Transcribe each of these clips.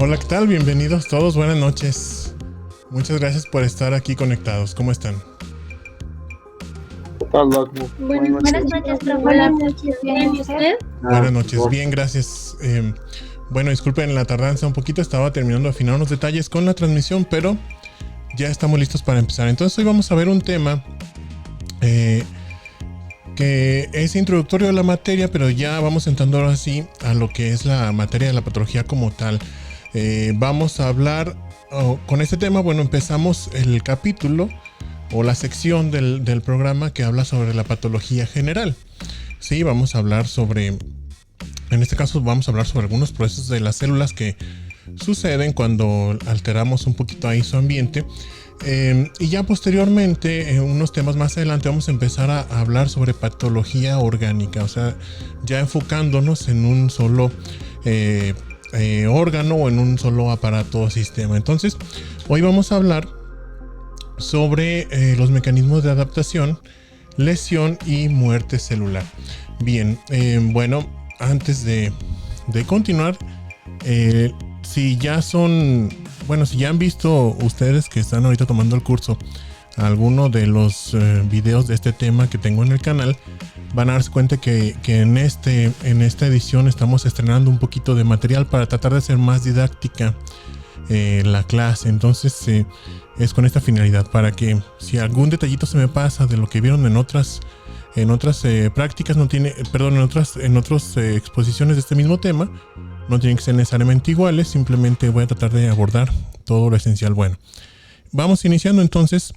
Hola, ¿qué tal? Bienvenidos todos, buenas noches. Muchas gracias por estar aquí conectados. ¿Cómo están? Hola, Buenas noches, profe. Buenas noches. ¿Bien y usted? Buenas noches, bien, gracias. Bueno, disculpen la tardanza un poquito, estaba terminando de afinar unos detalles con la transmisión, pero ya estamos listos para empezar. Entonces hoy vamos a ver un tema que es introductorio a la materia, pero ya vamos entrando ahora sí a lo que es la materia de la patología como tal. Vamos a hablar con este tema. Bueno, empezamos el capítulo o la sección del programa que habla sobre la patología general. Sí, vamos a hablar sobre, en este caso vamos a hablar sobre algunos procesos de las células que suceden cuando alteramos un poquito ahí su ambiente. Y ya posteriormente, en unos temas más adelante, vamos a empezar a hablar sobre patología orgánica, o sea, ya enfocándonos en un solo órgano o en un solo aparato o sistema. Entonces, hoy vamos a hablar sobre los mecanismos de adaptación, lesión y muerte celular. Bien, bueno, antes de continuar, si ya han visto ustedes que están ahorita tomando el curso alguno de los videos de este tema que tengo en el canal, van a darse cuenta que en esta edición estamos estrenando un poquito de material para tratar de hacer más didáctica la clase. Entonces es con esta finalidad, para que si algún detallito se me pasa de lo que vieron en otras prácticas, en otras exposiciones de este mismo tema, no tienen que ser necesariamente iguales, simplemente voy a tratar de abordar todo lo esencial. Bueno, vamos iniciando entonces.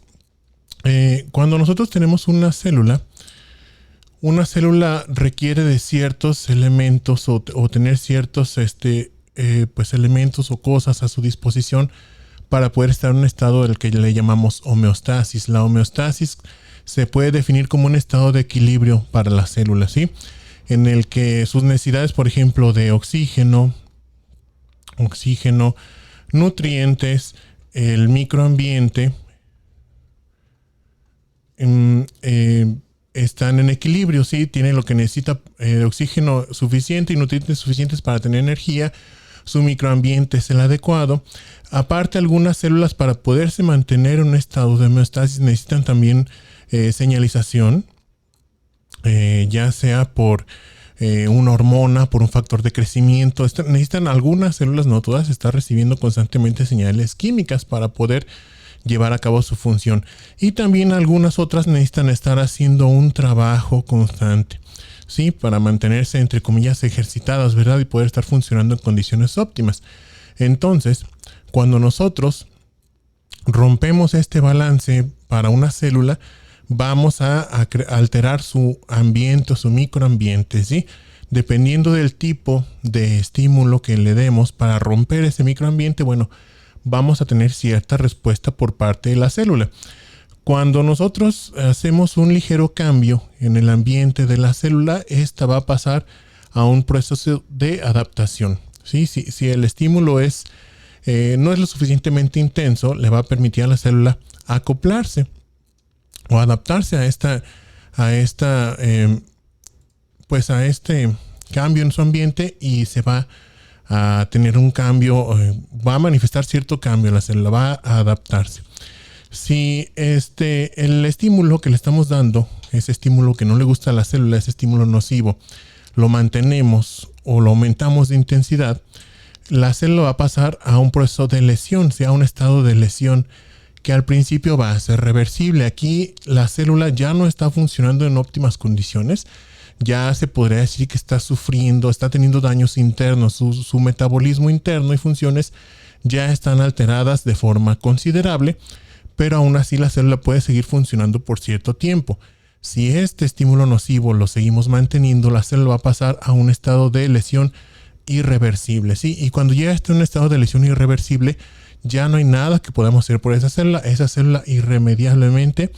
Cuando nosotros tenemos una célula requiere de ciertos elementos o tener ciertos elementos o cosas a su disposición para poder estar en un estado del que le llamamos homeostasis. La homeostasis se puede definir como un estado de equilibrio para la célula, ¿sí? En el que sus necesidades, por ejemplo, de oxígeno, nutrientes, el microambiente, están en equilibrio, ¿sí? Tiene lo que necesita, oxígeno suficiente y nutrientes suficientes para tener energía. Su microambiente es el adecuado. Aparte, algunas células, para poderse mantener en un estado de homeostasis, necesitan también señalización, ya sea por una hormona, por un factor de crecimiento. Necesitan algunas células, no todas, estar recibiendo constantemente señales químicas para poder llevar a cabo su función. Y también algunas otras necesitan estar haciendo un trabajo constante, ¿sí? Para mantenerse, entre comillas, ejercitadas, ¿verdad? Y poder estar funcionando en condiciones óptimas. Entonces, cuando nosotros rompemos este balance para una célula, vamos a alterar su ambiente o su microambiente, ¿sí? Dependiendo del tipo de estímulo que le demos para romper ese microambiente, bueno, vamos a tener cierta respuesta por parte de la célula. Cuando nosotros hacemos un ligero cambio en el ambiente de la célula, esta va a pasar a un proceso de adaptación, ¿sí? Si el estímulo no es lo suficientemente intenso, le va a permitir a la célula acoplarse o adaptarse a este cambio en su ambiente, y se va a tener un cambio, va a manifestar cierto cambio, la célula va a adaptarse. Si el estímulo que le estamos dando, ese estímulo que no le gusta a la célula, ese estímulo nocivo, lo mantenemos o lo aumentamos de intensidad, la célula va a pasar a un proceso de lesión, a un estado de lesión que al principio va a ser reversible. Aquí la célula ya no está funcionando en óptimas condiciones, ya se podría decir que está sufriendo, está teniendo daños internos, su metabolismo interno y funciones ya están alteradas de forma considerable, pero aún así la célula puede seguir funcionando por cierto tiempo. Si este estímulo nocivo lo seguimos manteniendo, la célula va a pasar a un estado de lesión irreversible, ¿sí? Y cuando llega a un estado de lesión irreversible, ya no hay nada que podamos hacer por esa célula irremediablemente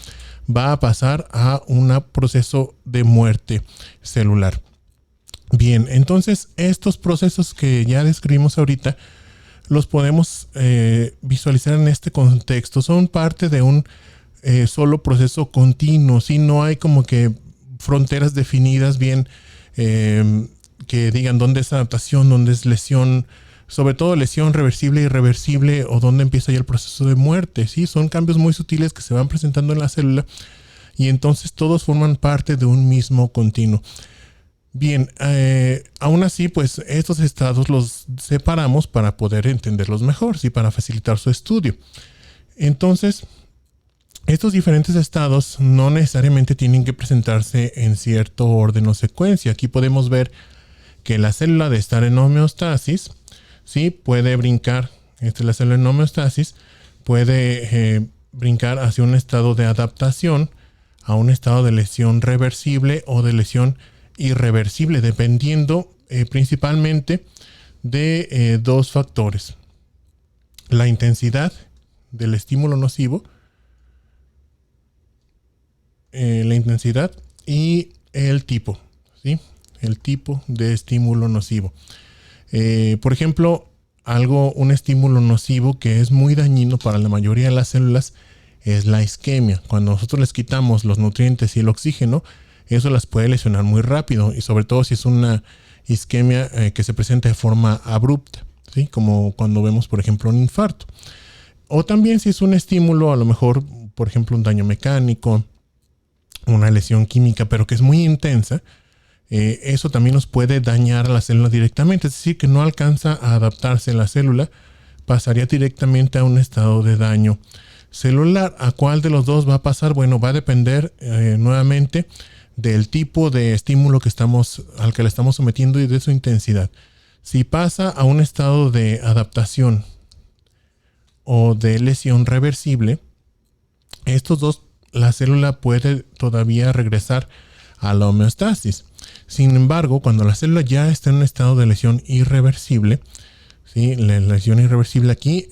va a pasar a un proceso de muerte celular. Bien, entonces estos procesos que ya describimos ahorita los podemos visualizar en este contexto. Son parte de un solo proceso continuo, ¿sí? No hay como que fronteras definidas bien que digan dónde es adaptación, dónde es lesión. sobre todo lesión reversible, irreversible, o dónde empieza ya el proceso de muerte, ¿sí? Son cambios muy sutiles que se van presentando en la célula y entonces todos forman parte de un mismo continuo. Bien, aún así, pues estos estados los separamos para poder entenderlos mejor, ¿sí? Para facilitar su estudio. Entonces, estos diferentes estados no necesariamente tienen que presentarse en cierto orden o secuencia. Aquí podemos ver que la célula de estar en homeostasis, ¿sí? Puede brincar, esta es la célula en homeostasis, puede brincar hacia un estado de adaptación, a un estado de lesión reversible o de lesión irreversible, dependiendo principalmente de dos factores: la intensidad del estímulo nocivo, la intensidad y el tipo, ¿sí? El tipo de estímulo nocivo. Por ejemplo, un estímulo nocivo que es muy dañino para la mayoría de las células es la isquemia. Cuando nosotros les quitamos los nutrientes y el oxígeno, eso las puede lesionar muy rápido, y sobre todo si es una isquemia que se presenta de forma abrupta, ¿sí? Como cuando vemos, por ejemplo, un infarto. O también si es un estímulo, a lo mejor, por ejemplo, un daño mecánico, una lesión química, pero que es muy intensa, eso también nos puede dañar a la célula directamente. Es decir, que no alcanza a adaptarse la célula, pasaría directamente a un estado de daño celular. ¿A cuál de los dos va a pasar? Bueno, va a depender nuevamente del tipo de estímulo al que le estamos sometiendo y de su intensidad. Si pasa a un estado de adaptación o de lesión reversible, estos dos, la célula puede todavía regresar a la homeostasis. Sin embargo, cuando la célula ya está en un estado de lesión irreversible, ¿sí? La lesión irreversible aquí,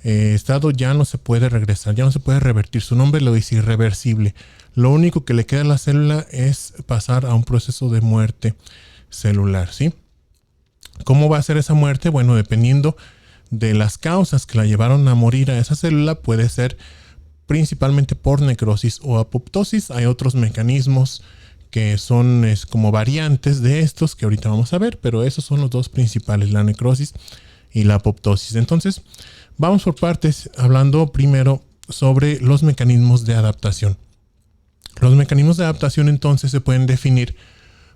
estado ya no se puede regresar, ya no se puede revertir. Su nombre lo dice, irreversible. Lo único que le queda a la célula es pasar a un proceso de muerte celular, ¿sí? ¿Cómo va a ser esa muerte? Bueno, dependiendo de las causas que la llevaron a morir a esa célula, puede ser principalmente por necrosis o apoptosis. Hay otros mecanismos que son como variantes de estos que ahorita vamos a ver, pero esos son los dos principales, la necrosis y la apoptosis. Entonces, vamos por partes, hablando primero sobre los mecanismos de adaptación. Los mecanismos de adaptación entonces se pueden definir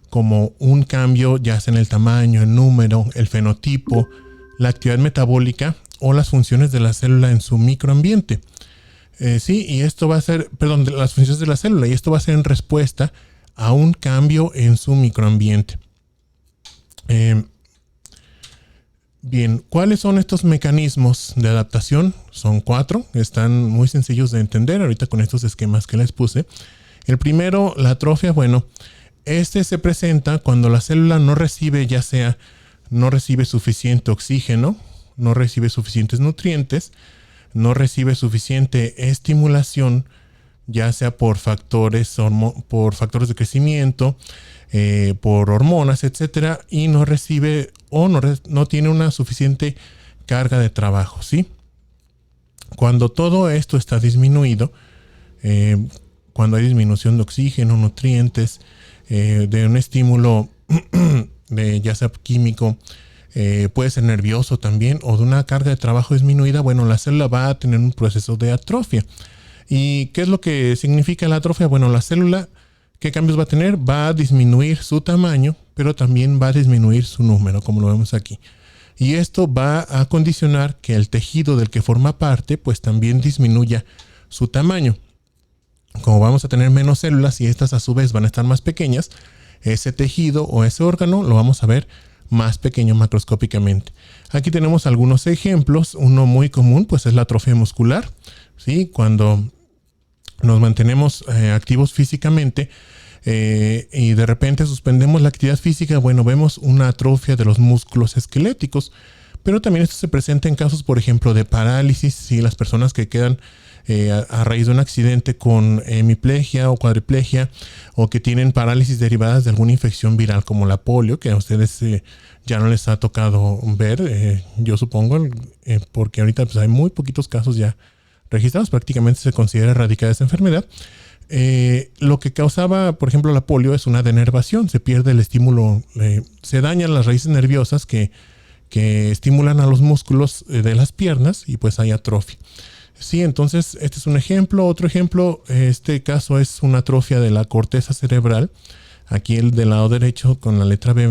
como un cambio ya sea en el tamaño, el número, el fenotipo, la actividad metabólica o las funciones de la célula en su microambiente. Sí, y esto va a ser, las funciones de la célula, y esto va a ser en respuesta a un cambio en su microambiente. Bien, ¿cuáles son estos mecanismos de adaptación? Son 4, están muy sencillos de entender ahorita con estos esquemas que les puse. El primero, la atrofia. Bueno, este se presenta cuando la célula no recibe suficiente oxígeno, no recibe suficientes nutrientes, no recibe suficiente estimulación, ya sea por factores de crecimiento, por hormonas, etcétera, y no recibe o no tiene una suficiente carga de trabajo, ¿sí? Cuando todo esto está disminuido, cuando hay disminución de oxígeno, nutrientes, de un estímulo ya sea químico, puede ser nervioso también, o de una carga de trabajo disminuida, bueno, la célula va a tener un proceso de atrofia. ¿Y qué es lo que significa la atrofia? Bueno, la célula, ¿qué cambios va a tener? Va a disminuir su tamaño, pero también va a disminuir su número, como lo vemos aquí. Y esto va a condicionar que el tejido del que forma parte, pues también disminuya su tamaño. Como vamos a tener menos células y estas a su vez van a estar más pequeñas, ese tejido o ese órgano lo vamos a ver más pequeño macroscópicamente. Aquí tenemos algunos ejemplos. Uno muy común pues es la atrofia muscular, ¿sí? Cuando nos mantenemos activos físicamente y de repente suspendemos la actividad física, bueno, vemos una atrofia de los músculos esqueléticos. Pero también esto se presenta en casos, por ejemplo, de parálisis, ¿sí? Las personas que quedan a raíz de un accidente con hemiplegia o cuadriplegia, o que tienen parálisis derivadas de alguna infección viral como la polio, que a ustedes ya no les ha tocado ver, yo supongo, porque ahorita pues, hay muy poquitos casos ya registrados, prácticamente se considera erradicada esa enfermedad. Lo que causaba, por ejemplo, la polio es una denervación, se pierde el estímulo, se dañan las raíces nerviosas que que estimulan a los músculos de las piernas y pues hay atrofia. Sí, entonces este es un ejemplo. Otro ejemplo, este caso es una atrofia de la corteza cerebral. Aquí el del lado derecho con la letra B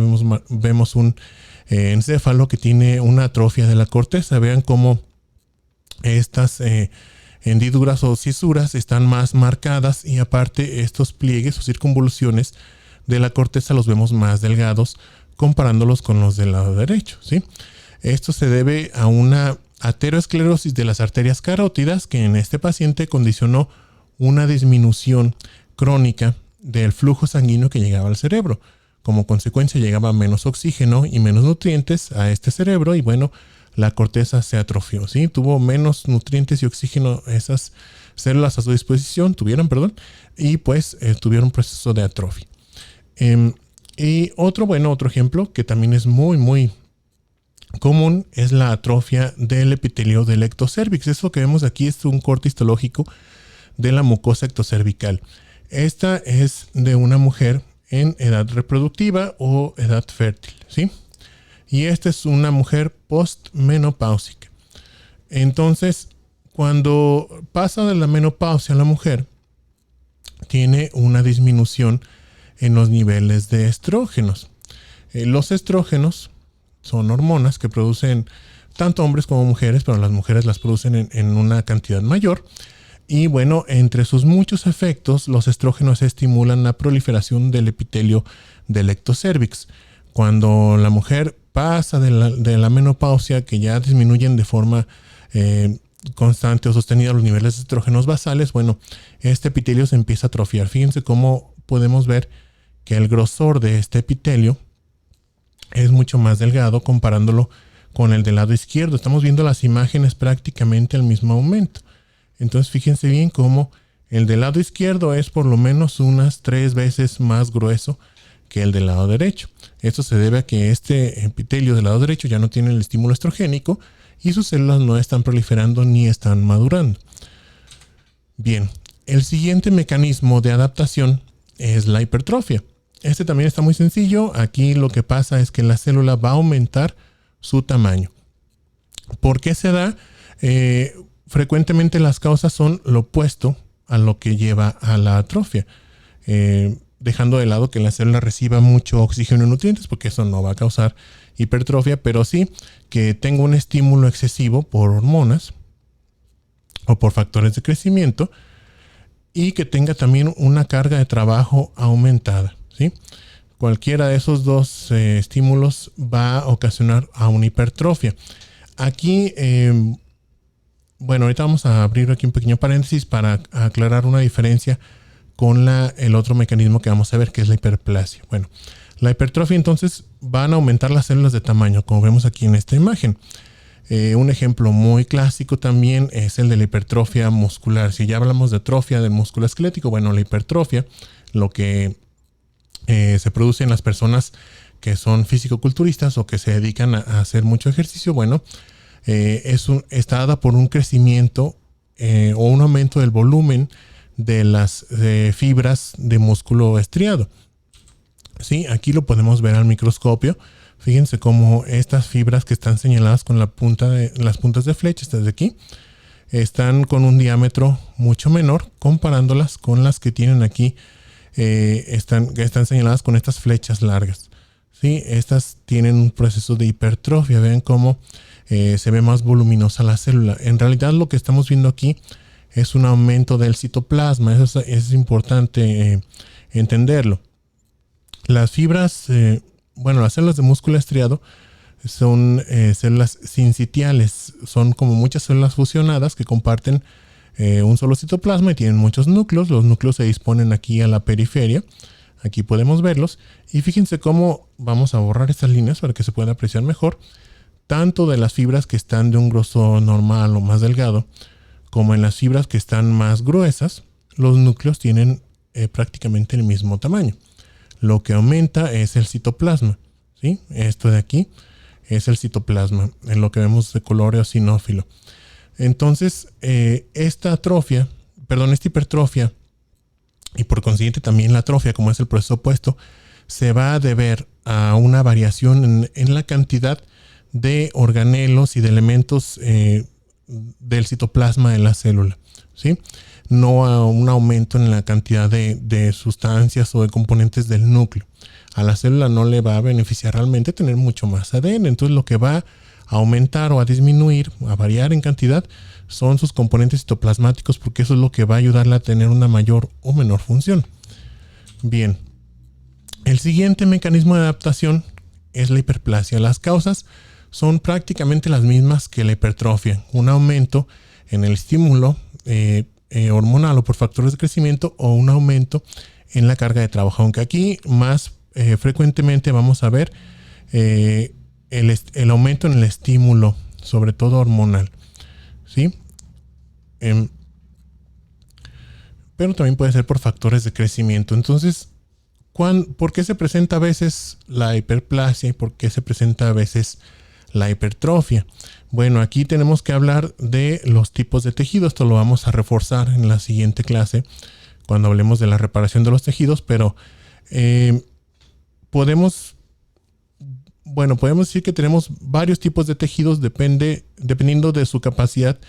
vemos un encéfalo que tiene una atrofia de la corteza. Vean cómo estas hendiduras o cisuras están más marcadas y aparte estos pliegues o circunvoluciones de la corteza los vemos más delgados comparándolos con los del lado derecho, ¿sí? Esto se debe a una ateroesclerosis de las arterias carótidas que en este paciente condicionó una disminución crónica del flujo sanguíneo que llegaba al cerebro. Como consecuencia llegaba menos oxígeno y menos nutrientes a este cerebro y bueno, la corteza se atrofió, ¿sí? Tuvo menos nutrientes y oxígeno esas células a su disposición, y pues tuvieron un proceso de atrofia. Y otro ejemplo que también es muy común es la atrofia del epitelio del ectocervix. Eso que vemos aquí es un corte histológico de la mucosa ectocervical. Esta es de una mujer en edad reproductiva o edad fértil, ¿sí? Y esta es una mujer postmenopáusica. Entonces, cuando pasa de la menopausia la mujer, tiene una disminución en los niveles de estrógenos. Los estrógenos son hormonas que producen tanto hombres como mujeres, pero las mujeres las producen en una cantidad mayor. Y bueno, entre sus muchos efectos, los estrógenos estimulan la proliferación del epitelio del ectocervix. Cuando la mujer pasa de la menopausia, que ya disminuyen de forma constante o sostenida los niveles de estrógenos basales, bueno, este epitelio se empieza a atrofiar. Fíjense cómo podemos ver que el grosor de este epitelio es mucho más delgado comparándolo con el del lado izquierdo. Estamos viendo las imágenes prácticamente al mismo aumento. Entonces fíjense bien cómo el del lado izquierdo es por lo menos unas 3 veces más grueso que el del lado derecho. Esto se debe a que este epitelio del lado derecho ya no tiene el estímulo estrogénico y sus células no están proliferando ni están madurando. Bien, el siguiente mecanismo de adaptación es la hipertrofia. Este también está muy sencillo. Aquí lo que pasa es que la célula va a aumentar su tamaño. ¿Por qué se da? Frecuentemente las causas son lo opuesto a lo que lleva a la atrofia. Dejando de lado que la célula reciba mucho oxígeno y nutrientes, porque eso no va a causar hipertrofia, pero sí que tenga un estímulo excesivo por hormonas o por factores de crecimiento y que tenga también una carga de trabajo aumentada, ¿sí? Cualquiera de esos dos estímulos va a ocasionar a una hipertrofia. Aquí, ahorita vamos a abrir aquí un pequeño paréntesis para aclarar una diferencia con el otro mecanismo que vamos a ver, que es la hiperplasia. Bueno, la hipertrofia entonces van a aumentar las células de tamaño, como vemos aquí en esta imagen. Un ejemplo muy clásico también es el de la hipertrofia muscular. Si ya hablamos de atrofia del músculo esquelético, bueno, la hipertrofia, lo que se produce en las personas que son físico-culturistas o que se dedican a hacer mucho ejercicio, bueno, está dada por un crecimiento o un aumento del volumen de las fibras de músculo estriado. Sí, aquí lo podemos ver al microscopio. Fíjense cómo estas fibras que están señaladas con las puntas de flecha, estas de aquí, están con un diámetro mucho menor comparándolas con las que tienen aquí, están señaladas con estas flechas largas. Sí, estas tienen un proceso de hipertrofia. Vean cómo se ve más voluminosa la célula. En realidad lo que estamos viendo aquí es un aumento del citoplasma. Eso es importante entenderlo. Las fibras, las células de músculo estriado son células sincitiales. Son como muchas células fusionadas que comparten un solo citoplasma y tienen muchos núcleos. Los núcleos se disponen aquí a la periferia. Aquí podemos verlos. Y fíjense cómo vamos a borrar estas líneas para que se pueda apreciar mejor. Tanto de las fibras que están de un grosor normal o más delgado, como en las fibras que están más gruesas, los núcleos tienen prácticamente el mismo tamaño. Lo que aumenta es el citoplasma, ¿sí? Esto de aquí es el citoplasma, en lo que vemos de color eosinófilo. Entonces, esta hipertrofia, y por consiguiente también la atrofia, como es el proceso opuesto, se va a deber a una variación en la cantidad de organelos y de elementos del citoplasma de la célula, ¿sí? No a un aumento en la cantidad de sustancias o de componentes del núcleo. A la célula no le va a beneficiar realmente tener mucho más ADN. Entonces lo que va a aumentar o a disminuir, a variar en cantidad, son sus componentes citoplasmáticos, porque eso es lo que va a ayudarle a tener una mayor o menor función. Bien, el siguiente mecanismo de adaptación es la hiperplasia. Las causas son prácticamente las mismas que la hipertrofia. Un aumento en el estímulo hormonal o por factores de crecimiento, o un aumento en la carga de trabajo. Aunque aquí más frecuentemente vamos a ver el aumento en el estímulo, sobre todo hormonal, ¿sí? Pero también puede ser por factores de crecimiento. Entonces, ¿por qué se presenta a veces la hiperplasia y por qué se presenta a veces la hipertrofia? Bueno, aquí tenemos que hablar de los tipos de tejido. Esto lo vamos a reforzar en la siguiente clase cuando hablemos de la reparación de los tejidos, pero podemos decir que tenemos varios tipos de tejidos dependiendo de su capacidad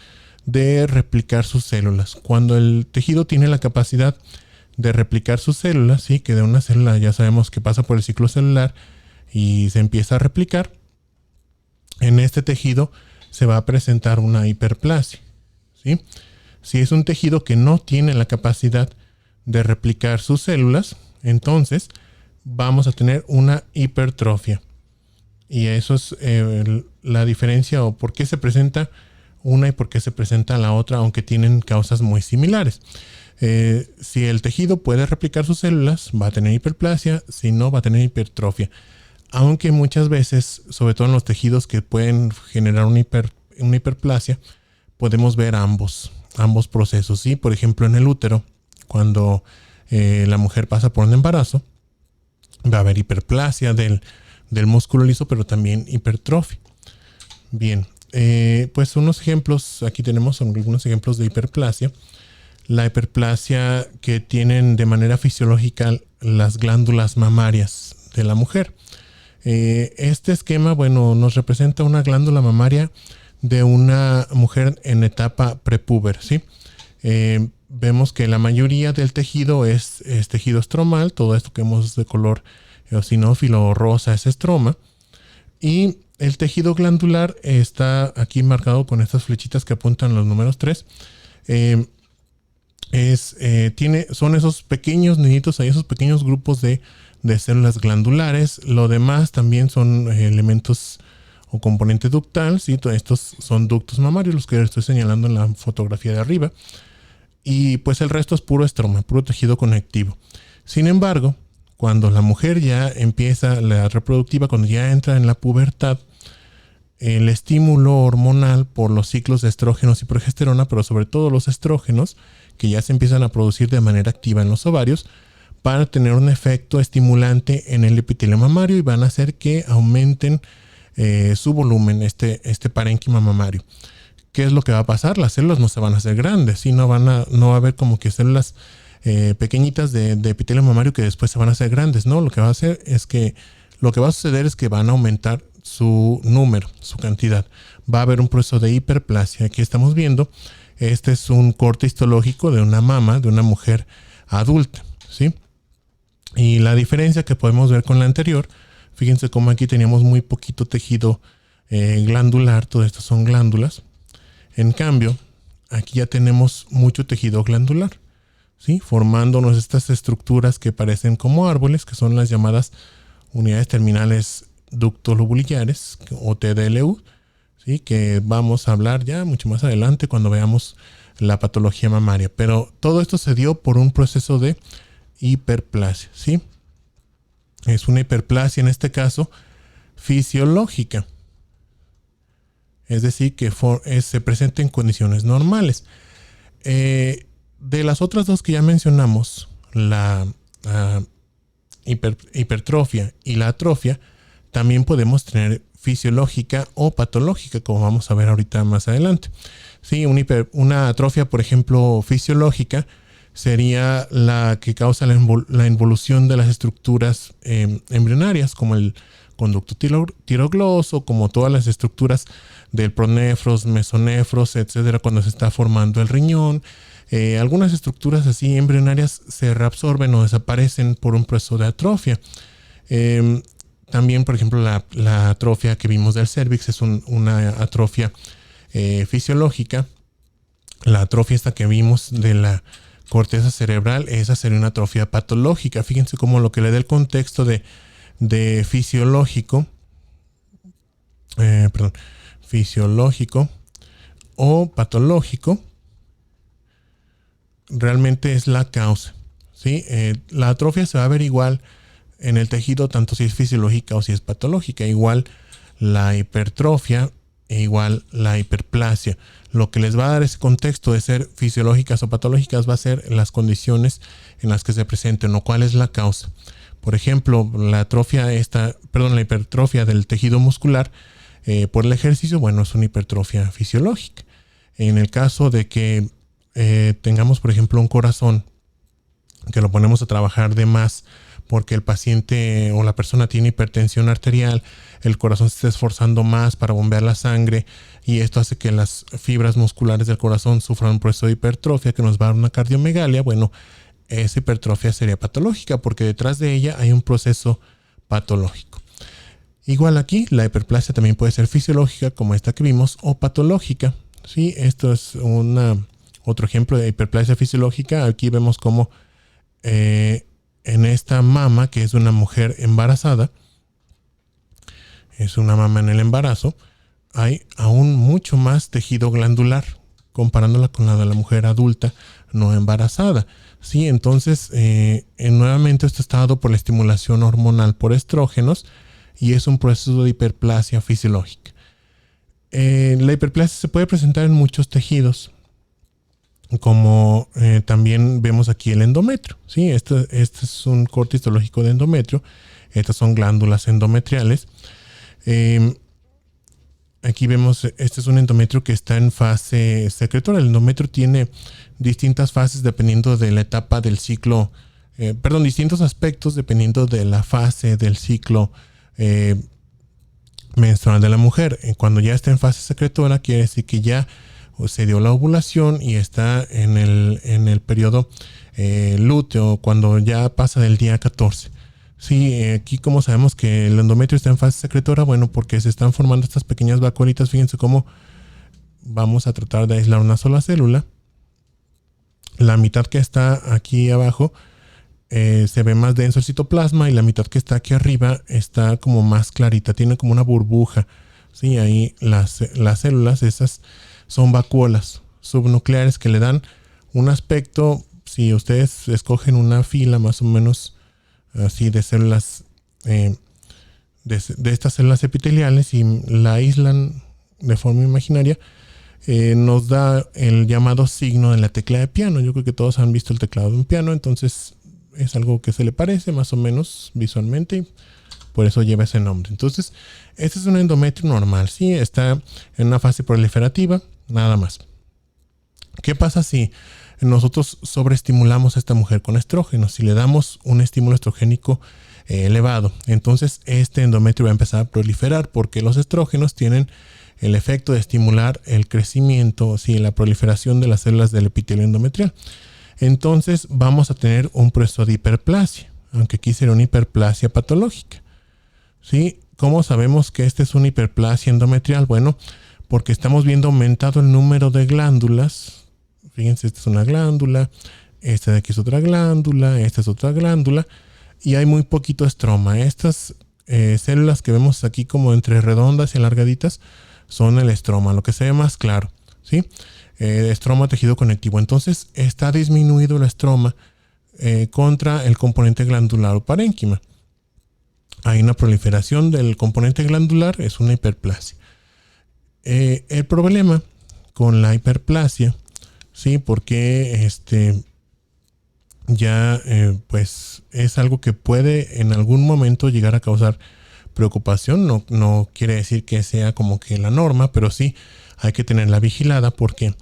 de replicar sus células. Cuando el tejido tiene la capacidad de replicar sus células, ¿sí? Que de una célula ya sabemos que pasa por el ciclo celular y se empieza a replicar, en este tejido se va a presentar una hiperplasia, ¿sí? Si es un tejido que no tiene la capacidad de replicar sus células, entonces vamos a tener una hipertrofia. Y eso es la diferencia, o por qué se presenta una y por qué se presenta la otra, aunque tienen causas muy similares. Si el tejido puede replicar sus células, va a tener hiperplasia; si no, va a tener hipertrofia. Aunque muchas veces, sobre todo en los tejidos que pueden generar una hiperplasia, podemos ver ambos procesos, ¿sí? Por ejemplo, en el útero, cuando la mujer pasa por un embarazo, va a haber hiperplasia del músculo liso, pero también hipertrofia. Bien, pues unos ejemplos, aquí tenemos algunos ejemplos de hiperplasia. La hiperplasia que tienen de manera fisiológica las glándulas mamarias de la mujer. Este esquema, bueno, nos representa una glándula mamaria de una mujer en etapa prepúber, ¿sí? Vemos que la mayoría del tejido es tejido estromal. Todo esto que vemos de color eosinófilo o rosa es estroma. Y el tejido glandular está aquí marcado con estas flechitas que apuntan los números 3. Son esos pequeños niditos, esos pequeños grupos de células glandulares. Lo demás también son elementos o componente ductal, ¿sí? Estos son ductos mamarios, los que estoy señalando en la fotografía de arriba. Y pues el resto es puro estroma, puro tejido conectivo. Sin embargo, cuando la mujer ya empieza la reproductiva, cuando ya entra en la pubertad, el estímulo hormonal por los ciclos de estrógenos y progesterona, pero sobre todo los estrógenos, que ya se empiezan a producir de manera activa en los ovarios, van a tener un efecto estimulante en el epitelio mamario y van a hacer que aumenten su volumen, este parénquima mamario. ¿Qué es lo que va a pasar? Las células no se van a hacer grandes, ¿sí? No va a haber como que células pequeñitas de epitelio mamario que después se van a hacer grandes, ¿no? Lo que va a suceder es que van a aumentar su número, su cantidad. Va a haber un proceso de hiperplasia. Aquí estamos viendo, este es un corte histológico de una mama de una mujer adulta, ¿sí? Y la diferencia que podemos ver con la anterior, fíjense cómo aquí teníamos muy poquito tejido glandular, todo esto son glándulas. En cambio, aquí ya tenemos mucho tejido glandular, ¿sí? Formándonos estas estructuras que parecen como árboles, que son las llamadas unidades terminales ductolobulillares o TDLU, ¿sí? Que vamos a hablar ya mucho más adelante cuando veamos la patología mamaria. Pero todo esto se dio por un proceso de hiperplasia, ¿sí? Es una hiperplasia en este caso fisiológica. Es decir, que se presenta en condiciones normales. De las otras dos que ya mencionamos, la hipertrofia y la atrofia, también podemos tener fisiológica o patológica, como vamos a ver ahorita más adelante. Sí, una atrofia, por ejemplo, fisiológica, sería la que causa la involución de las estructuras embrionarias, como el conducto tirogloso, como todas las estructuras del pronefros, mesonefros, etcétera, cuando se está formando el riñón. Algunas estructuras así embrionarias se reabsorben o desaparecen por un proceso de atrofia. También, por ejemplo, la atrofia que vimos del cérvix es una atrofia fisiológica. La atrofia esta que vimos de la corteza cerebral, esa sería una atrofia patológica. Fíjense cómo lo que le da el contexto de fisiológico, fisiológico o patológico, realmente es la causa, ¿sí? La atrofia se va a ver igual en el tejido, tanto si es fisiológica o si es patológica. Igual la hipertrofia e igual la hiperplasia. Lo que les va a dar ese contexto de ser fisiológicas o patológicas va a ser las condiciones en las que se presenten o cuál es la causa. Por ejemplo, la hipertrofia del tejido muscular por el ejercicio, bueno, es una hipertrofia fisiológica. En el caso de que tengamos, por ejemplo, un corazón que lo ponemos a trabajar de más porque el paciente o la persona tiene hipertensión arterial, el corazón se está esforzando más para bombear la sangre y esto hace que las fibras musculares del corazón sufran un proceso de hipertrofia que nos va a dar una cardiomegalia. Bueno, esa hipertrofia sería patológica porque detrás de ella hay un proceso patológico. Igual aquí, la hiperplasia también puede ser fisiológica como esta que vimos o patológica. ¿Sí? Esto es otro ejemplo de hiperplasia fisiológica. Aquí vemos cómo en esta mama, que es una mujer embarazada, es una mama en el embarazo, hay aún mucho más tejido glandular comparándola con la de la mujer adulta no embarazada. Sí, entonces nuevamente esto está dado por la estimulación hormonal por estrógenos y es un proceso de hiperplasia fisiológica. La hiperplasia se puede presentar en muchos tejidos, como también vemos aquí el endometrio. ¿Sí? Este es un corte histológico de endometrio. Estas son glándulas endometriales. Aquí vemos, este es un endometrio que está en fase secretora. El endometrio tiene distintas fases dependiendo de la etapa del ciclo, distintos aspectos dependiendo de la fase del ciclo menstrual de la mujer. Cuando ya está en fase secretora, quiere decir que ya se dio la ovulación y está en el periodo lúteo, cuando ya pasa del día 14. Sí, aquí como sabemos que el endometrio está en fase secretora, bueno, porque se están formando estas pequeñas vacuolitas. Fíjense cómo vamos a tratar de aislar una sola célula. La mitad que está aquí abajo se ve más denso el citoplasma y la mitad que está aquí arriba está como más clarita, tiene como una burbuja. Sí, ahí las células, esas son vacuolas subnucleares que le dan un aspecto. Si ustedes escogen una fila más o menos así de células, de estas células epiteliales y la aíslan de forma imaginaria, nos da el llamado signo de la tecla de piano. Yo creo que todos han visto el teclado de un piano, entonces es algo que se le parece más o menos visualmente y por eso lleva ese nombre. Entonces, este es un endometrio normal, ¿sí? Está en una fase proliferativa, nada más. ¿Qué pasa si nosotros sobreestimulamos a esta mujer con estrógenos? Si le damos un estímulo estrogénico elevado, entonces este endometrio va a empezar a proliferar porque los estrógenos tienen el efecto de estimular el crecimiento, la proliferación de las células del epitelio endometrial. Entonces vamos a tener un proceso de hiperplasia, aunque aquí sería una hiperplasia patológica. ¿Sí? ¿Cómo sabemos que esta es una hiperplasia endometrial? Bueno, porque estamos viendo aumentado el número de glándulas. Fíjense, esta es una glándula, esta de aquí es otra glándula, esta es otra glándula, y hay muy poquito estroma. Estas células que vemos aquí como entre redondas y alargaditas son el estroma, lo que se ve más claro, ¿sí? Estroma tejido conectivo. Entonces está disminuido el estroma contra el componente glandular o parénquima. Hay una proliferación del componente glandular, es una hiperplasia. El problema con la hiperplasia, sí, porque pues es algo que puede en algún momento llegar a causar preocupación. No quiere decir que sea como que la norma, pero sí hay que tenerla vigilada, porque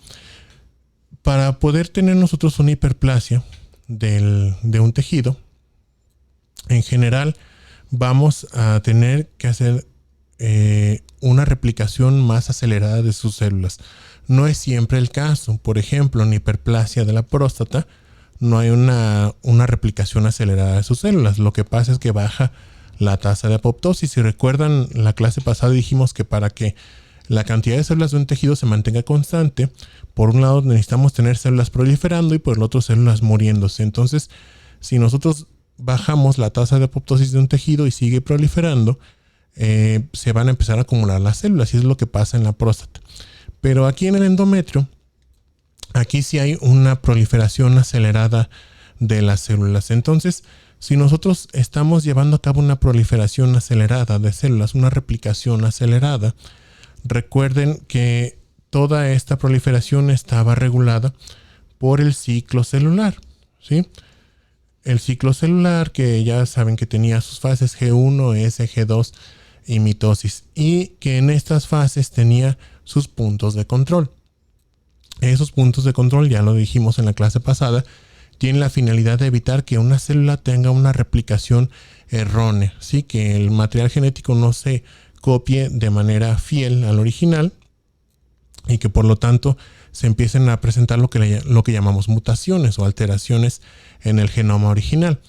para poder tener nosotros una hiperplasia de un tejido, en general vamos a tener que hacer una replicación más acelerada de sus células. No es siempre el caso. Por ejemplo, en hiperplasia de la próstata no hay una replicación acelerada de sus células. Lo que pasa es que baja la tasa de apoptosis. Si recuerdan, la clase pasada dijimos que para que la cantidad de células de un tejido se mantenga constante, por un lado necesitamos tener células proliferando y por el otro células muriéndose. Entonces, si nosotros bajamos la tasa de apoptosis de un tejido y sigue proliferando, se van a empezar a acumular las células, y es lo que pasa en la próstata. Pero aquí en el endometrio, aquí sí hay una proliferación acelerada de las células. Entonces, si nosotros estamos llevando a cabo una proliferación acelerada de células, una replicación acelerada, recuerden que toda esta proliferación estaba regulada por el ciclo celular, ¿sí? El ciclo celular, que ya saben que tenía sus fases G1, S, G2 y mitosis, y que en estas fases tenía sus puntos de control. Esos puntos de control, ya lo dijimos en la clase pasada, tienen la finalidad de evitar que una célula tenga una replicación errónea, ¿sí? Que el material genético no se copie de manera fiel al original y que por lo tanto se empiecen a presentar lo que llamamos mutaciones o alteraciones en el genoma original.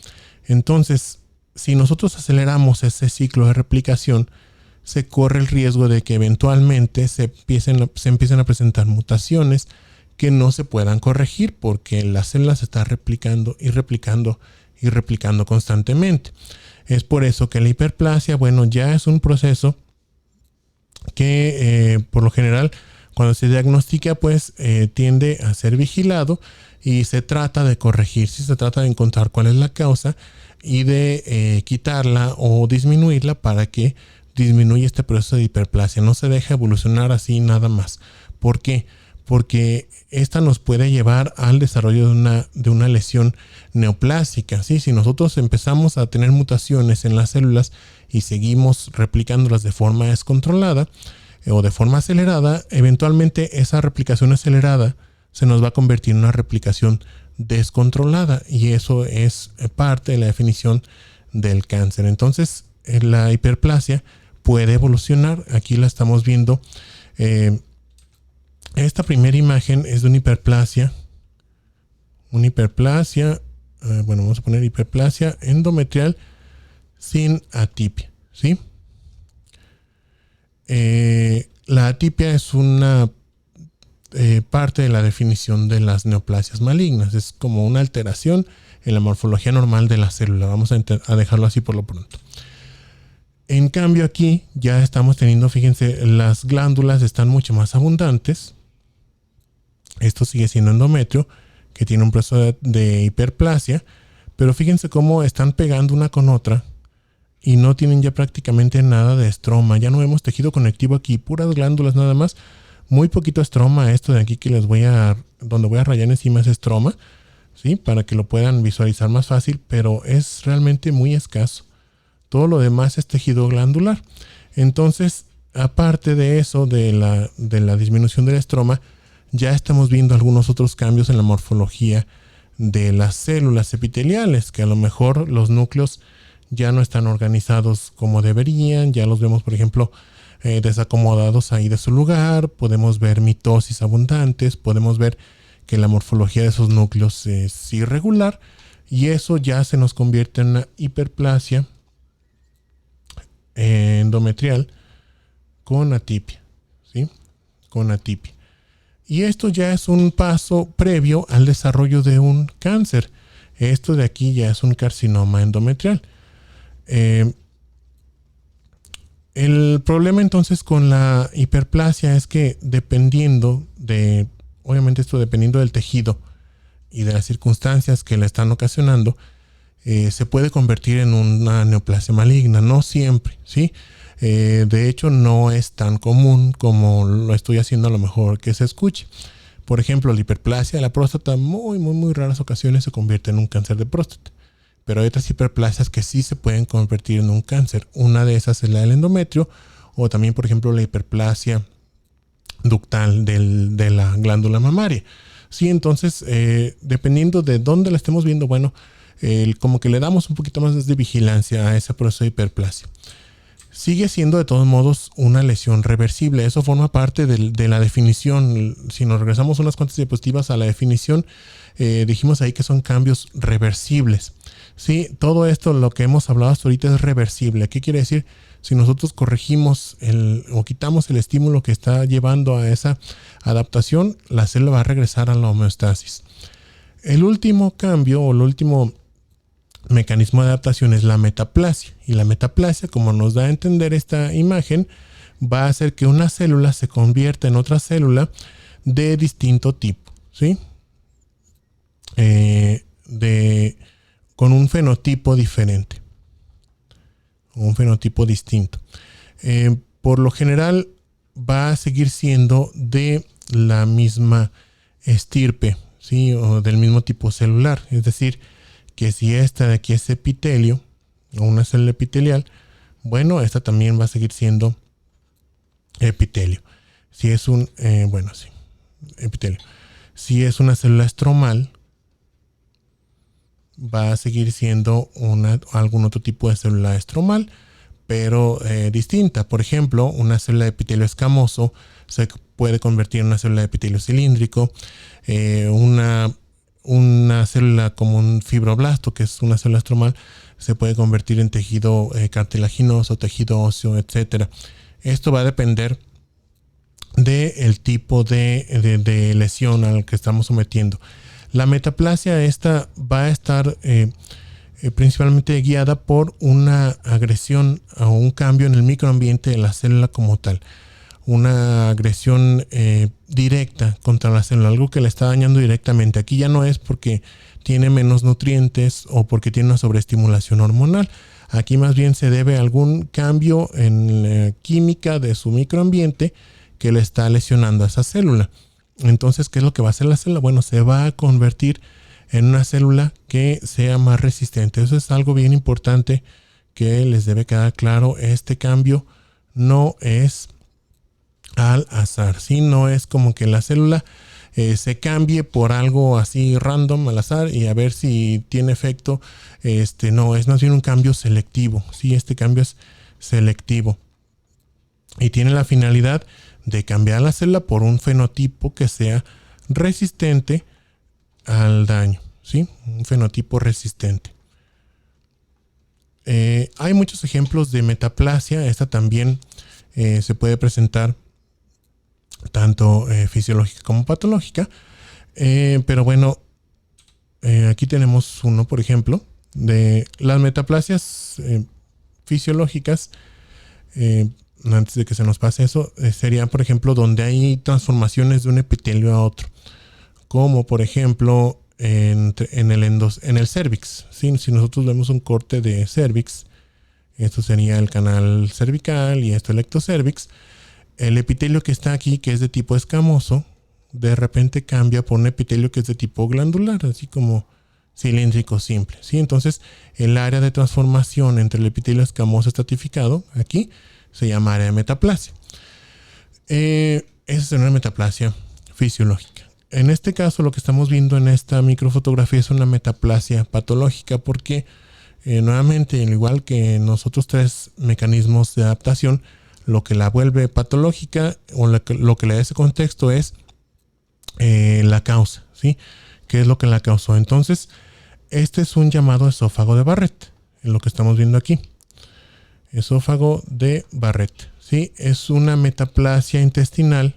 Entonces, si nosotros aceleramos ese ciclo de replicación, se corre el riesgo de que eventualmente se empiecen a presentar mutaciones que no se puedan corregir porque la célula se está replicando y replicando y replicando constantemente. Es por eso que la hiperplasia, bueno, ya es un proceso que por lo general cuando se diagnostica pues tiende a ser vigilado y se trata de corregir, se trata de encontrar cuál es la causa y de quitarla o disminuirla para que disminuya este proceso de hiperplasia. No se deja evolucionar así nada más. ¿Por qué? Porque esta nos puede llevar al desarrollo de una lesión neoplásica, ¿sí? Si nosotros empezamos a tener mutaciones en las células y seguimos replicándolas de forma descontrolada o de forma acelerada, eventualmente esa replicación acelerada se nos va a convertir en una replicación descontrolada y eso es parte de la definición del cáncer. Entonces, la hiperplasia puede evolucionar. Aquí la estamos viendo. Esta primera imagen es de una hiperplasia. Una hiperplasia, bueno, vamos a poner hiperplasia endometrial sin atipia, ¿sí? La atipia es una parte de la definición de las neoplasias malignas. Es como una alteración en la morfología normal de la célula. Vamos a dejarlo así por lo pronto. En cambio aquí ya estamos teniendo, fíjense, las glándulas están mucho más abundantes. Esto sigue siendo endometrio, que tiene un proceso de hiperplasia, pero fíjense cómo están pegando una con otra y no tienen ya prácticamente nada de estroma. Ya no vemos tejido conectivo aquí, puras glándulas nada más. Muy poquito estroma. Esto de aquí que donde voy a rayar encima es estroma, ¿sí? Para que lo puedan visualizar más fácil, pero es realmente muy escaso. Todo lo demás es tejido glandular. Entonces, aparte de eso, de la disminución del estroma, ya estamos viendo algunos otros cambios en la morfología de las células epiteliales, que a lo mejor los núcleos ya no están organizados como deberían. Ya los vemos, por ejemplo, desacomodados ahí de su lugar. Podemos ver mitosis abundantes. Podemos ver que la morfología de esos núcleos es irregular. Y eso ya se nos convierte en una hiperplasia endometrial con atipia, ¿sí? Con atipia. Y esto ya es un paso previo al desarrollo de un cáncer. Esto de aquí ya es un carcinoma endometrial. El problema entonces con la hiperplasia es que obviamente esto dependiendo del tejido y de las circunstancias que la están ocasionando, se puede convertir en una neoplasia maligna. No siempre, ¿sí? De hecho, no es tan común como lo estoy haciendo a lo mejor que se escuche. Por ejemplo, la hiperplasia de la próstata, muy raras ocasiones se convierte en un cáncer de próstata. Pero hay otras hiperplasias que sí se pueden convertir en un cáncer. Una de esas es la del endometrio, o también, por ejemplo, la hiperplasia ductal de la glándula mamaria. Sí, entonces, dependiendo de dónde la estemos viendo, bueno, como que le damos un poquito más de vigilancia a ese proceso de hiperplasia. Sigue siendo de todos modos una lesión reversible. Eso forma parte de la definición. Si nos regresamos unas cuantas diapositivas a la definición, dijimos ahí que son cambios reversibles. Sí, todo esto, lo que hemos hablado hasta ahorita, es reversible. ¿Qué quiere decir? Si nosotros corregimos o quitamos el estímulo que está llevando a esa adaptación, la célula va a regresar a la homeostasis. El último cambio o el último mecanismo de adaptación es la metaplasia. Y la metaplasia, como nos da a entender esta imagen, va a hacer que una célula se convierta en otra célula de distinto tipo, ¿sí? Con un fenotipo diferente, un fenotipo distinto. Por lo general va a seguir siendo de la misma estirpe, ¿sí? O del mismo tipo celular. Es decir, que si esta de aquí es epitelio o una célula epitelial, bueno, esta también va a seguir siendo epitelio. Si es epitelio. Si es una célula estromal, va a seguir siendo algún otro tipo de célula estromal, pero distinta. Por ejemplo, una célula de epitelio escamoso se puede convertir en una célula de epitelio cilíndrico. Una célula como un fibroblasto, que es una célula estromal, se puede convertir en tejido cartilaginoso, tejido óseo, etc. Esto va a depender del tipo de lesión al que estamos sometiendo. La metaplasia esta va a estar principalmente guiada por una agresión o un cambio en el microambiente de la célula como tal. Una agresión directa contra la célula, algo que la está dañando directamente. Aquí ya no es porque tiene menos nutrientes o porque tiene una sobreestimulación hormonal. Aquí más bien se debe a algún cambio en la química de su microambiente que le está lesionando a esa célula. Entonces, ¿qué es lo que va a hacer la célula? Bueno, se va a convertir en una célula que sea más resistente. Eso es algo bien importante que les debe quedar claro. Este cambio no es al azar, ¿sí? No es como que la célula se cambie por algo así random al azar y a ver si tiene efecto. No, es más bien un cambio selectivo, ¿sí? Este cambio es selectivo y tiene la finalidad de cambiar la célula por un fenotipo que sea resistente al daño, ¿sí? Un fenotipo resistente. Hay muchos ejemplos de metaplasia. Esta también se puede presentar tanto fisiológica como patológica. Pero bueno, aquí tenemos uno, por ejemplo, de las metaplasias fisiológicas. Antes de que se nos pase eso, sería, por ejemplo, donde hay transformaciones de un epitelio a otro, como por ejemplo en el cérvix, ¿sí? Si nosotros vemos un corte de cérvix, esto sería el canal cervical y esto el ectocérvix. El epitelio que está aquí, que es de tipo escamoso, de repente cambia por un epitelio que es de tipo glandular, así como cilíndrico simple, ¿sí? Entonces, el área de transformación entre el epitelio escamoso estratificado, aquí, se llama área de metaplasia. Esa es una metaplasia fisiológica. En este caso, lo que estamos viendo en esta microfotografía es una metaplasia patológica porque, nuevamente, al igual que en los otros tres mecanismos de adaptación, lo que la vuelve patológica o lo que le da ese contexto es la causa, ¿sí? ¿Qué es lo que la causó? Entonces, este es un llamado esófago de Barrett, en lo que estamos viendo aquí. Esófago de Barrett, ¿sí? Es una metaplasia intestinal.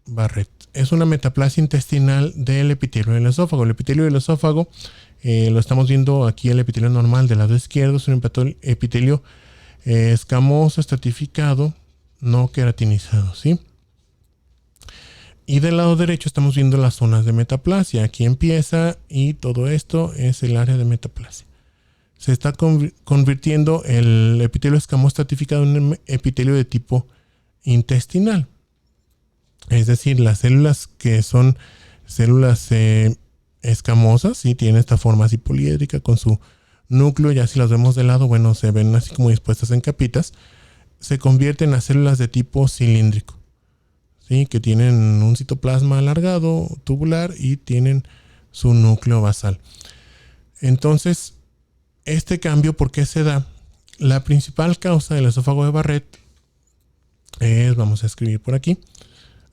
Barrett. Es una metaplasia intestinal del epitelio del esófago. El epitelio del esófago, lo estamos viendo aquí, el epitelio normal del lado izquierdo, es un epitelio escamoso, estratificado, no queratinizado, ¿sí? Y del lado derecho estamos viendo las zonas de metaplasia. Aquí empieza y todo esto es el área de metaplasia. Se está convirtiendo el epitelio escamoso estratificado en un epitelio de tipo intestinal. Es decir, las células que son células escamosas, ¿sí? Tienen esta forma así poliédrica con su núcleo. Ya si las vemos de lado, bueno, se ven así como dispuestas en capitas. Se convierten a células de tipo cilíndrico, ¿sí? Que tienen un citoplasma alargado, tubular y tienen su núcleo basal. Entonces, este cambio, ¿por qué se da? La principal causa del esófago de Barrett es, vamos a escribir por aquí,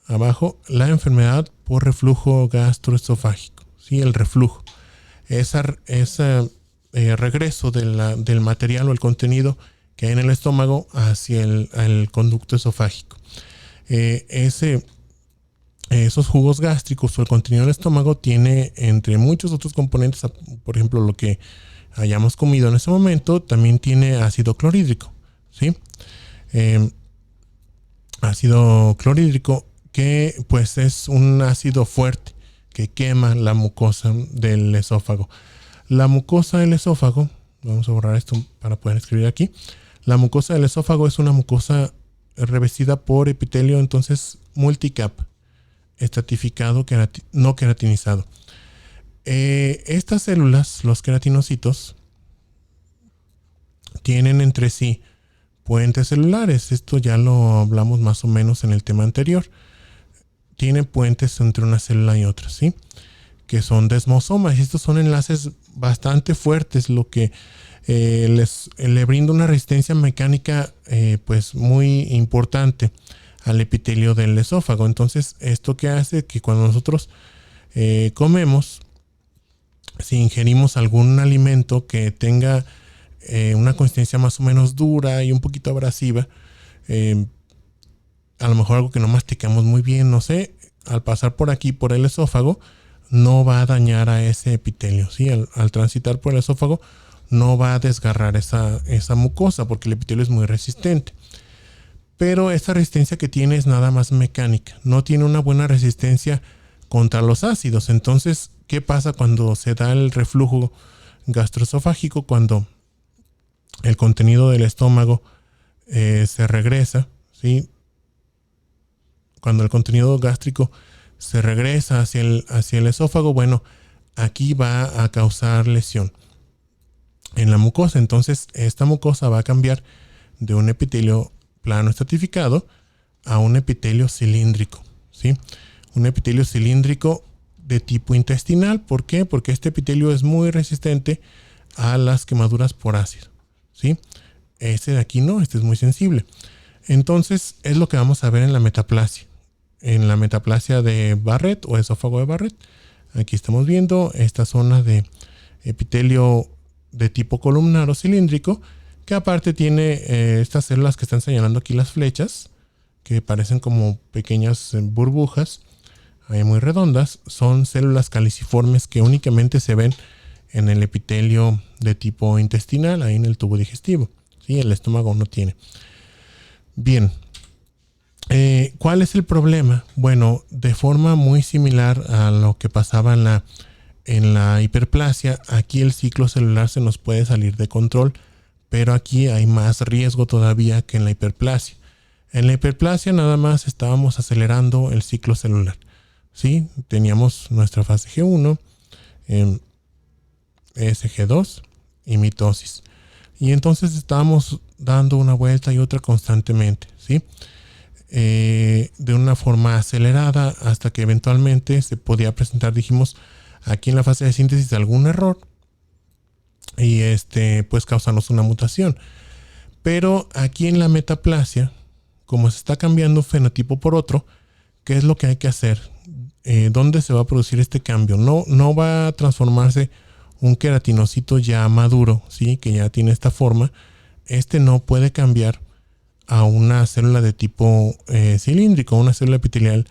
abajo, la enfermedad por reflujo gastroesofágico, ¿sí? El reflujo. Ese regreso del material o el contenido que hay en el estómago hacia el conducto esofágico. Esos jugos gástricos o el contenido del estómago tiene, entre muchos otros componentes, por ejemplo, lo que hayamos comido en ese momento, también tiene ácido clorhídrico, ¿sí? Ácido clorhídrico que pues es un ácido fuerte que quema la mucosa del esófago. La mucosa del esófago, vamos a borrar esto para poder escribir aquí. La mucosa del esófago es una mucosa revestida por epitelio, entonces multicap, estratificado, no queratinizado. Estas células, los queratinocitos, tienen entre sí puentes celulares. Esto ya lo hablamos más o menos en el tema anterior. Tienen puentes entre una célula y otra, ¿sí? Que son desmosomas. Estos son enlaces bastante fuertes, lo que le brinda una resistencia mecánica pues muy importante al epitelio del esófago. Entonces, esto que hace que cuando nosotros comemos, si ingerimos algún alimento que tenga una consistencia más o menos dura y un poquito abrasiva, a lo mejor algo que no masticamos muy bien, no sé, al pasar por aquí, por el esófago, no va a dañar a ese epitelio, ¿sí? Al transitar por el esófago, no va a desgarrar esa mucosa porque el epitelio es muy resistente. Pero esta resistencia que tiene es nada más mecánica, no tiene una buena resistencia contra los ácidos. Entonces, ¿qué pasa cuando se da el reflujo gastroesofágico? Cuando el contenido del estómago se regresa, ¿sí? Cuando el contenido gástrico se regresa hacia el esófago, bueno, aquí va a causar lesión en la mucosa. Entonces, esta mucosa va a cambiar de un epitelio plano estratificado a un epitelio cilíndrico, ¿sí? Un epitelio cilíndrico de tipo intestinal. ¿Por qué? Porque este epitelio es muy resistente a las quemaduras por ácido, ¿sí? Este de aquí no, este es muy sensible. Entonces, es lo que vamos a ver en la metaplasia. En la metaplasia de Barrett o esófago de Barrett. Aquí estamos viendo esta zona de epitelio de tipo columnar o cilíndrico, que aparte tiene estas células que están señalando aquí las flechas, que parecen como pequeñas burbujas, muy redondas. Son células caliciformes que únicamente se ven en el epitelio de tipo intestinal, ahí en el tubo digestivo, ¿sí? El estómago no tiene. Bien. ¿Cuál es el problema? Bueno, de forma muy similar a lo que pasaba en la hiperplasia, aquí el ciclo celular se nos puede salir de control, pero aquí hay más riesgo todavía que en la hiperplasia. En la hiperplasia nada más estábamos acelerando el ciclo celular, ¿sí? Teníamos nuestra fase G1, SG2 y mitosis. Y entonces estábamos dando una vuelta y otra constantemente, ¿sí? De una forma acelerada hasta que eventualmente se podía presentar, dijimos, aquí en la fase de síntesis algún error y pues causarnos una mutación. Pero aquí en la metaplasia, como se está cambiando un fenotipo por otro, ¿qué es lo que hay que hacer? ¿Dónde se va a producir este cambio? No va a transformarse un queratinocito ya maduro, ¿sí? Que ya tiene esta forma. No puede cambiar a una célula de tipo cilíndrico, una célula epitelial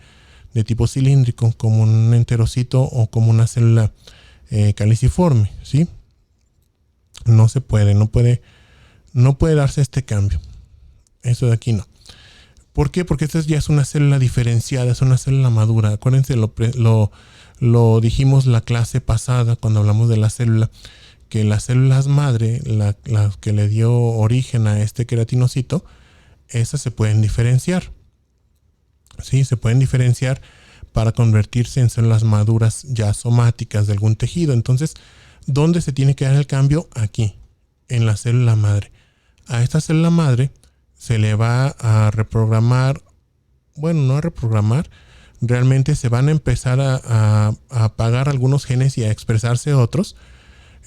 de tipo cilíndrico, como un enterocito o como una célula caliciforme, ¿sí? No se puede, no puede darse este cambio. Eso de aquí no. ¿Por qué? Porque esta ya es una célula diferenciada, es una célula madura. Acuérdense, lo dijimos la clase pasada cuando hablamos de la célula, que las células madre, la que le dio origen a este queratinocito, esas se pueden diferenciar. Sí, se pueden diferenciar para convertirse en células maduras ya somáticas de algún tejido. Entonces, ¿dónde se tiene que dar el cambio? Aquí, en la célula madre. A esta célula madre se le va a reprogramar, bueno, no a reprogramar, realmente se van a empezar a apagar algunos genes y a expresarse otros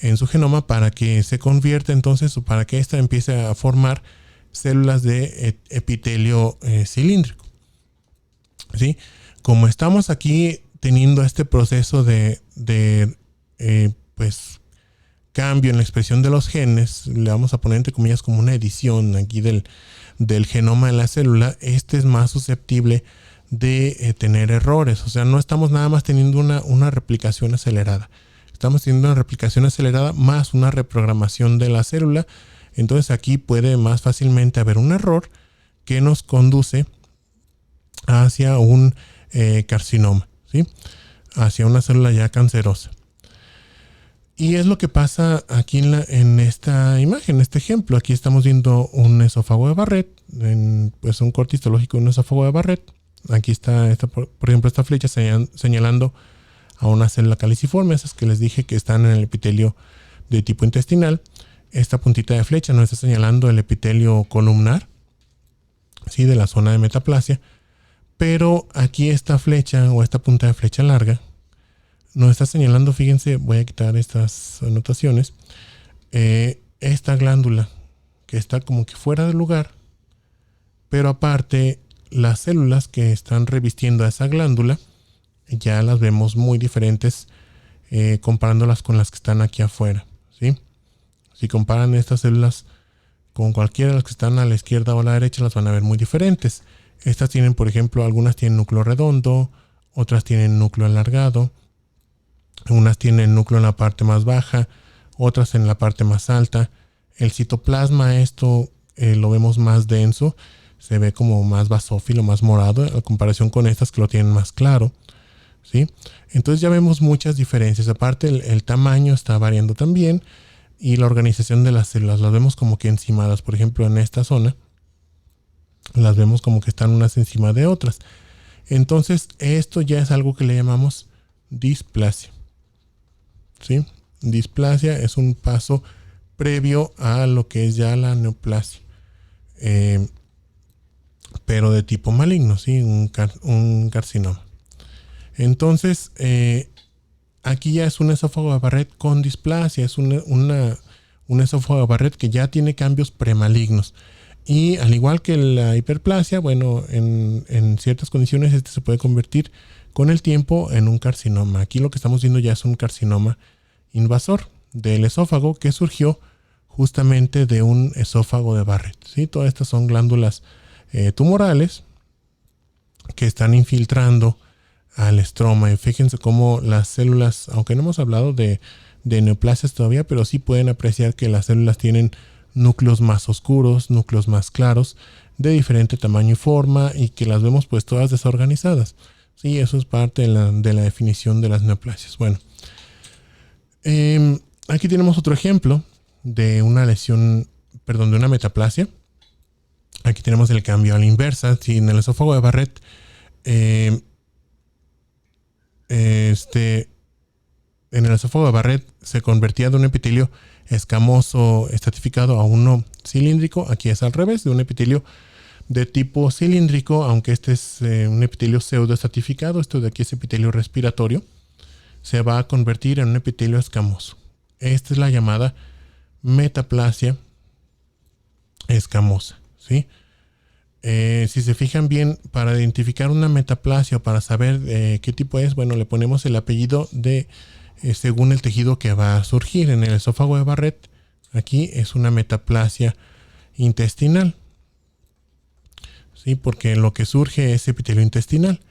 en su genoma para que se convierta entonces, o para que ésta empiece a formar células de epitelio cilíndrico. ¿Sí? Como estamos aquí teniendo este proceso de pues cambio en la expresión de los genes, le vamos a poner entre comillas como una edición aquí del genoma de la célula, este es más susceptible de tener errores. O sea, no estamos nada más teniendo una replicación acelerada. Estamos teniendo una replicación acelerada más una reprogramación de la célula. Entonces aquí puede más fácilmente haber un error que nos conduce hacia un carcinoma, ¿sí? Hacia una célula ya cancerosa. Y es lo que pasa aquí en esta imagen, en este ejemplo. Aquí estamos viendo un esófago de Barrett, pues un corte histológico de un esófago de Barrett. Aquí está, por ejemplo, esta flecha señalando a una célula caliciforme, esas que les dije que están en el epitelio de tipo intestinal. Esta puntita de flecha nos está señalando el epitelio columnar, ¿sí? De la zona de metaplasia. Pero aquí esta flecha o esta punta de flecha larga nos está señalando, fíjense, voy a quitar estas anotaciones, esta glándula que está como que fuera del lugar, pero aparte las células que están revistiendo a esa glándula ya las vemos muy diferentes comparándolas con las que están aquí afuera, ¿sí? Si comparan estas células con cualquiera de las que están a la izquierda o a la derecha, las van a ver muy diferentes. Estas tienen, por ejemplo, algunas tienen núcleo redondo, otras tienen núcleo alargado, unas tienen núcleo en la parte más baja, otras en la parte más alta. El citoplasma, esto lo vemos más denso, se ve como más basófilo, más morado, a comparación con estas que lo tienen más claro, ¿sí? Entonces ya vemos muchas diferencias. Aparte el tamaño está variando también y la organización de las células las vemos como que encimadas. Por ejemplo, en esta zona las vemos como que están unas encima de otras. Entonces esto ya es algo que le llamamos displasia, ¿sí? Displasia es un paso previo a lo que es ya la neoplasia, pero de tipo maligno, ¿sí? Un carcinoma. Entonces aquí ya es un esófago de Barrett con displasia, es un esófago de Barrett que ya tiene cambios premalignos. Y al igual que la hiperplasia, bueno, en ciertas condiciones este se puede convertir con el tiempo en un carcinoma. Aquí lo que estamos viendo ya es un carcinoma invasor del esófago que surgió justamente de un esófago de Barrett, ¿sí? Todas estas son glándulas tumorales que están infiltrando al estroma. Y fíjense cómo las células, aunque no hemos hablado de neoplasias todavía, pero sí pueden apreciar que las células tienen núcleos más oscuros, núcleos más claros, de diferente tamaño y forma, y que las vemos pues todas desorganizadas. Sí, eso es parte de la definición de las neoplasias. Bueno, aquí tenemos otro ejemplo de una lesión, perdón, de una metaplasia. Aquí tenemos el cambio a la inversa. Si en el esófago de Barrett en el esófago de Barrett se convertía de un epitelio escamoso estratificado a uno cilíndrico, aquí es al revés, de un epitelio de tipo cilíndrico, aunque este es un epitelio pseudoestratificado, esto de aquí es epitelio respiratorio, se va a convertir en un epitelio escamoso. Esta es la llamada metaplasia escamosa, ¿sí? Si se fijan bien, para identificar una metaplasia o para saber qué tipo es, bueno, le ponemos el apellido de según el tejido que va a surgir. En el esófago de Barrett, aquí es una metaplasia intestinal, ¿sí? Porque lo que surge es epitelio intestinal.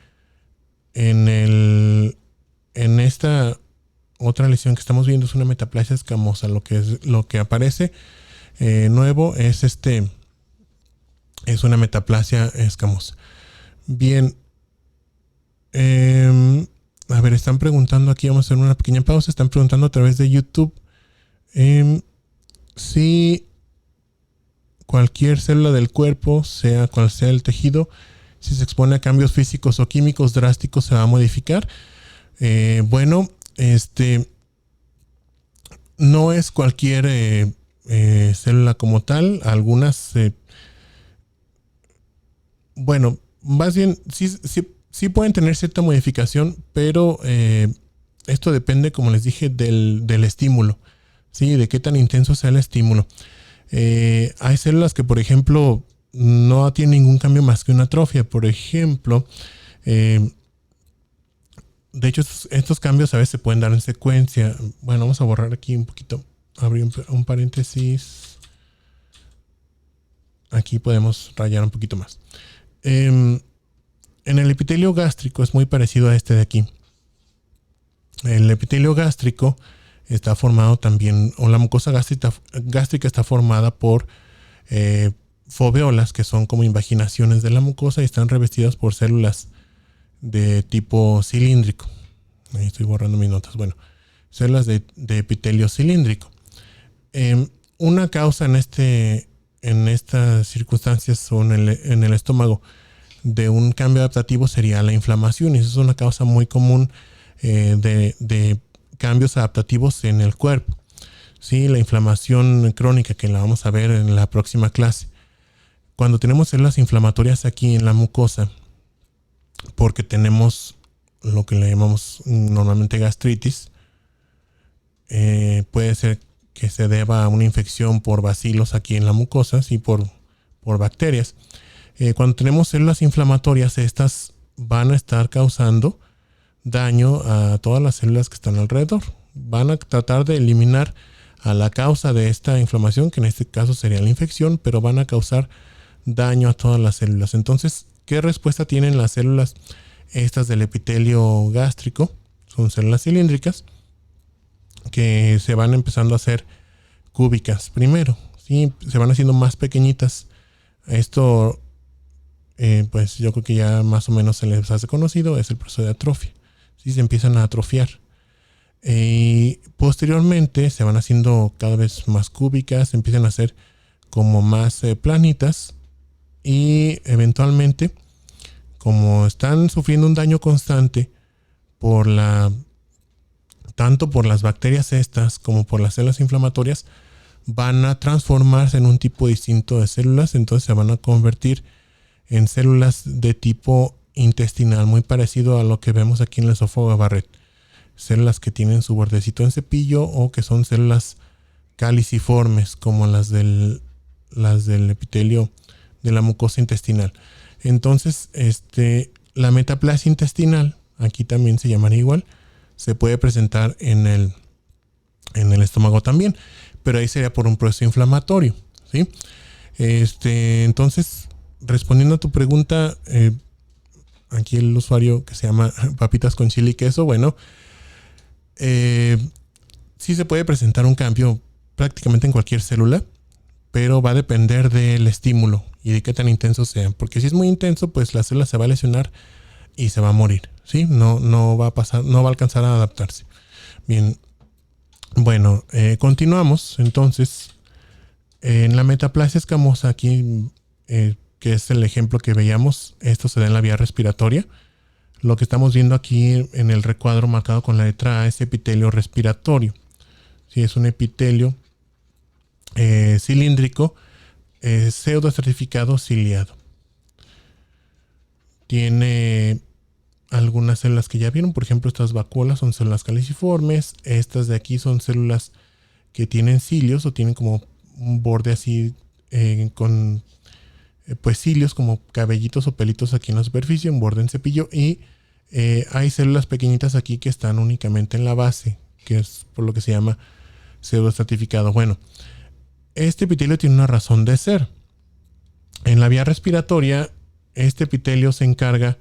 En esta otra lesión que estamos viendo es una metaplasia escamosa. Lo que aparece nuevo es es una metaplasia escamosa. Bien. A ver, están preguntando aquí, vamos a hacer una pequeña pausa. Están preguntando a través de YouTube si cualquier célula del cuerpo, sea cual sea el tejido, si se expone a cambios físicos o químicos drásticos, se va a modificar. Bueno, no es cualquier célula como tal. Algunas, bueno, más bien sí pueden tener cierta modificación, pero esto depende, como les dije, del estímulo. ¿sí? De qué tan intenso sea el estímulo. Hay células que, por ejemplo, no tienen ningún cambio más que una atrofia. Por ejemplo, de hecho, estos cambios a veces se pueden dar en secuencia. Bueno, vamos a borrar aquí un poquito. Abrir un paréntesis. Aquí podemos rayar un poquito más. En el epitelio gástrico es muy parecido a este de aquí. El epitelio gástrico está formado también, o la mucosa gástrica está formada por foveolas, que son como invaginaciones de la mucosa y están revestidas por células de tipo cilíndrico. Ahí estoy borrando mis notas. Bueno, células de epitelio cilíndrico. Una causa en estas circunstancias o en el estómago de un cambio adaptativo sería la inflamación, y eso es una causa muy común de cambios adaptativos en el cuerpo. Sí, la inflamación crónica, que la vamos a ver en la próxima clase. Cuando tenemos células inflamatorias aquí en la mucosa, porque tenemos lo que le llamamos normalmente gastritis, puede ser que se deba a una infección por bacilos aquí en la mucosa, sí, por bacterias. Cuando tenemos células inflamatorias, estas van a estar causando daño a todas las células que están alrededor. Van a tratar de eliminar a la causa de esta inflamación, que en este caso sería la infección, pero van a causar daño a todas las células. Entonces, ¿qué respuesta tienen las células estas del epitelio gástrico? Son células cilíndricas que se van empezando a hacer cúbicas primero, ¿sí? Se van haciendo más pequeñitas. Esto, pues yo creo que ya más o menos se les hace conocido, es el proceso de atrofia. ¿Sí? Se empiezan a atrofiar. Y posteriormente se van haciendo cada vez más cúbicas, empiezan a ser como más planitas, y eventualmente, como están sufriendo un daño constante tanto por las bacterias estas como por las células inflamatorias, van a transformarse en un tipo distinto de células. Entonces se van a convertir en células de tipo intestinal, muy parecido a lo que vemos aquí en el esófago de Barrett. Células que tienen su bordecito en cepillo, o que son células caliciformes, como las del epitelio de la mucosa intestinal. Entonces, la metaplasia intestinal, aquí también se llamaría igual, se puede presentar en el estómago también, pero ahí sería por un proceso inflamatorio, ¿sí? Entonces, respondiendo a tu pregunta, aquí el usuario que se llama papitas con chile y queso, bueno, sí se puede presentar un cambio prácticamente en cualquier célula, pero va a depender del estímulo y de qué tan intenso sea, porque si es muy intenso, pues la célula se va a lesionar y se va a morir, ¿sí? No va a alcanzar a adaptarse. Bien, bueno, continuamos. Entonces, en la metaplasia escamosa aquí, que es el ejemplo que veíamos, esto se da en la vía respiratoria. Lo que estamos viendo aquí en el recuadro marcado con la letra A es epitelio respiratorio. Sí, es un epitelio cilíndrico, pseudoestratificado ciliado. Tiene algunas células que ya vieron, por ejemplo, estas vacuolas son células caliciformes. Estas de aquí son células que tienen cilios, o tienen como un borde así con pues cilios, como cabellitos o pelitos aquí en la superficie, un borde en cepillo. Y hay células pequeñitas aquí que están únicamente en la base, que es por lo que se llama pseudoestratificado. Bueno, este epitelio tiene una razón de ser. En la vía respiratoria, este epitelio se encarga,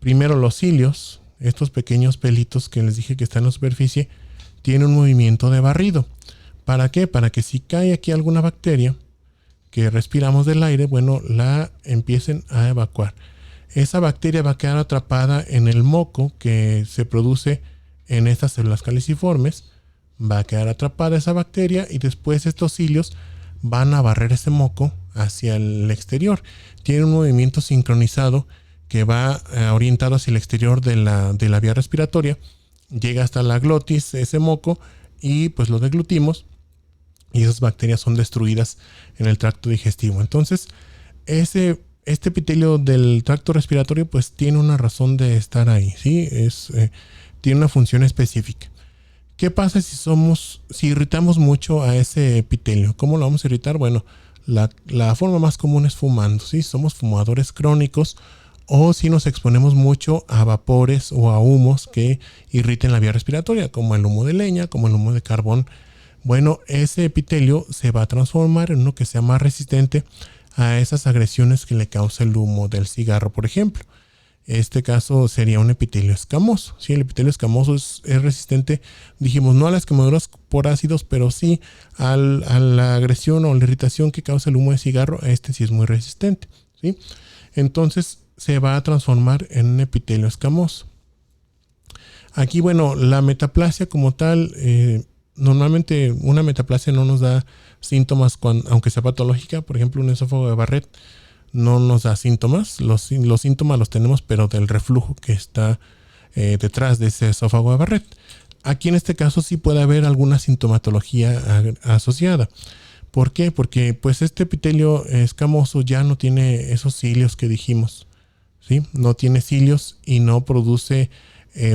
primero, los cilios, estos pequeños pelitos que les dije que están en la superficie, tienen un movimiento de barrido. ¿Para qué? Para que si cae aquí alguna bacteria que respiramos del aire, bueno, la empiecen a evacuar. Esa bacteria va a quedar atrapada en el moco que se produce en estas células caliciformes. Va a quedar atrapada esa bacteria, y después estos cilios van a barrer ese moco hacia el exterior. Tiene un movimiento sincronizado que va orientado hacia el exterior de la vía respiratoria. Llega hasta la glotis ese moco, y pues lo deglutimos, y esas bacterias son destruidas en el tracto digestivo. Entonces, este epitelio del tracto respiratorio pues tiene una razón de estar ahí, ¿sí? Tiene una función específica. ¿Qué pasa si irritamos mucho a ese epitelio? ¿Cómo lo vamos a irritar? Bueno, la forma más común es fumando, ¿sí? Somos fumadores crónicos o si nos exponemos mucho a vapores o a humos que irriten la vía respiratoria, como el humo de leña, como el humo de carbón. Bueno, ese epitelio se va a transformar en uno que sea más resistente a esas agresiones que le causa el humo del cigarro, por ejemplo. Este caso sería un epitelio escamoso. Sí, el epitelio escamoso es resistente, dijimos, no a las quemaduras por ácidos, pero sí a la agresión o la irritación que causa el humo de cigarro. Este sí es muy resistente. ¿Sí? Entonces se va a transformar en un epitelio escamoso. Aquí, bueno, la metaplasia como tal, normalmente una metaplasia no nos da síntomas, aunque sea patológica. Por ejemplo, un esófago de Barrett no nos da síntomas. Los síntomas los tenemos, pero del reflujo que está detrás de ese esófago de Barrett. Aquí en este caso sí puede haber alguna sintomatología asociada. ¿Por qué? Porque pues este epitelio escamoso ya no tiene esos cilios que dijimos, ¿sí? No tiene cilios y no produce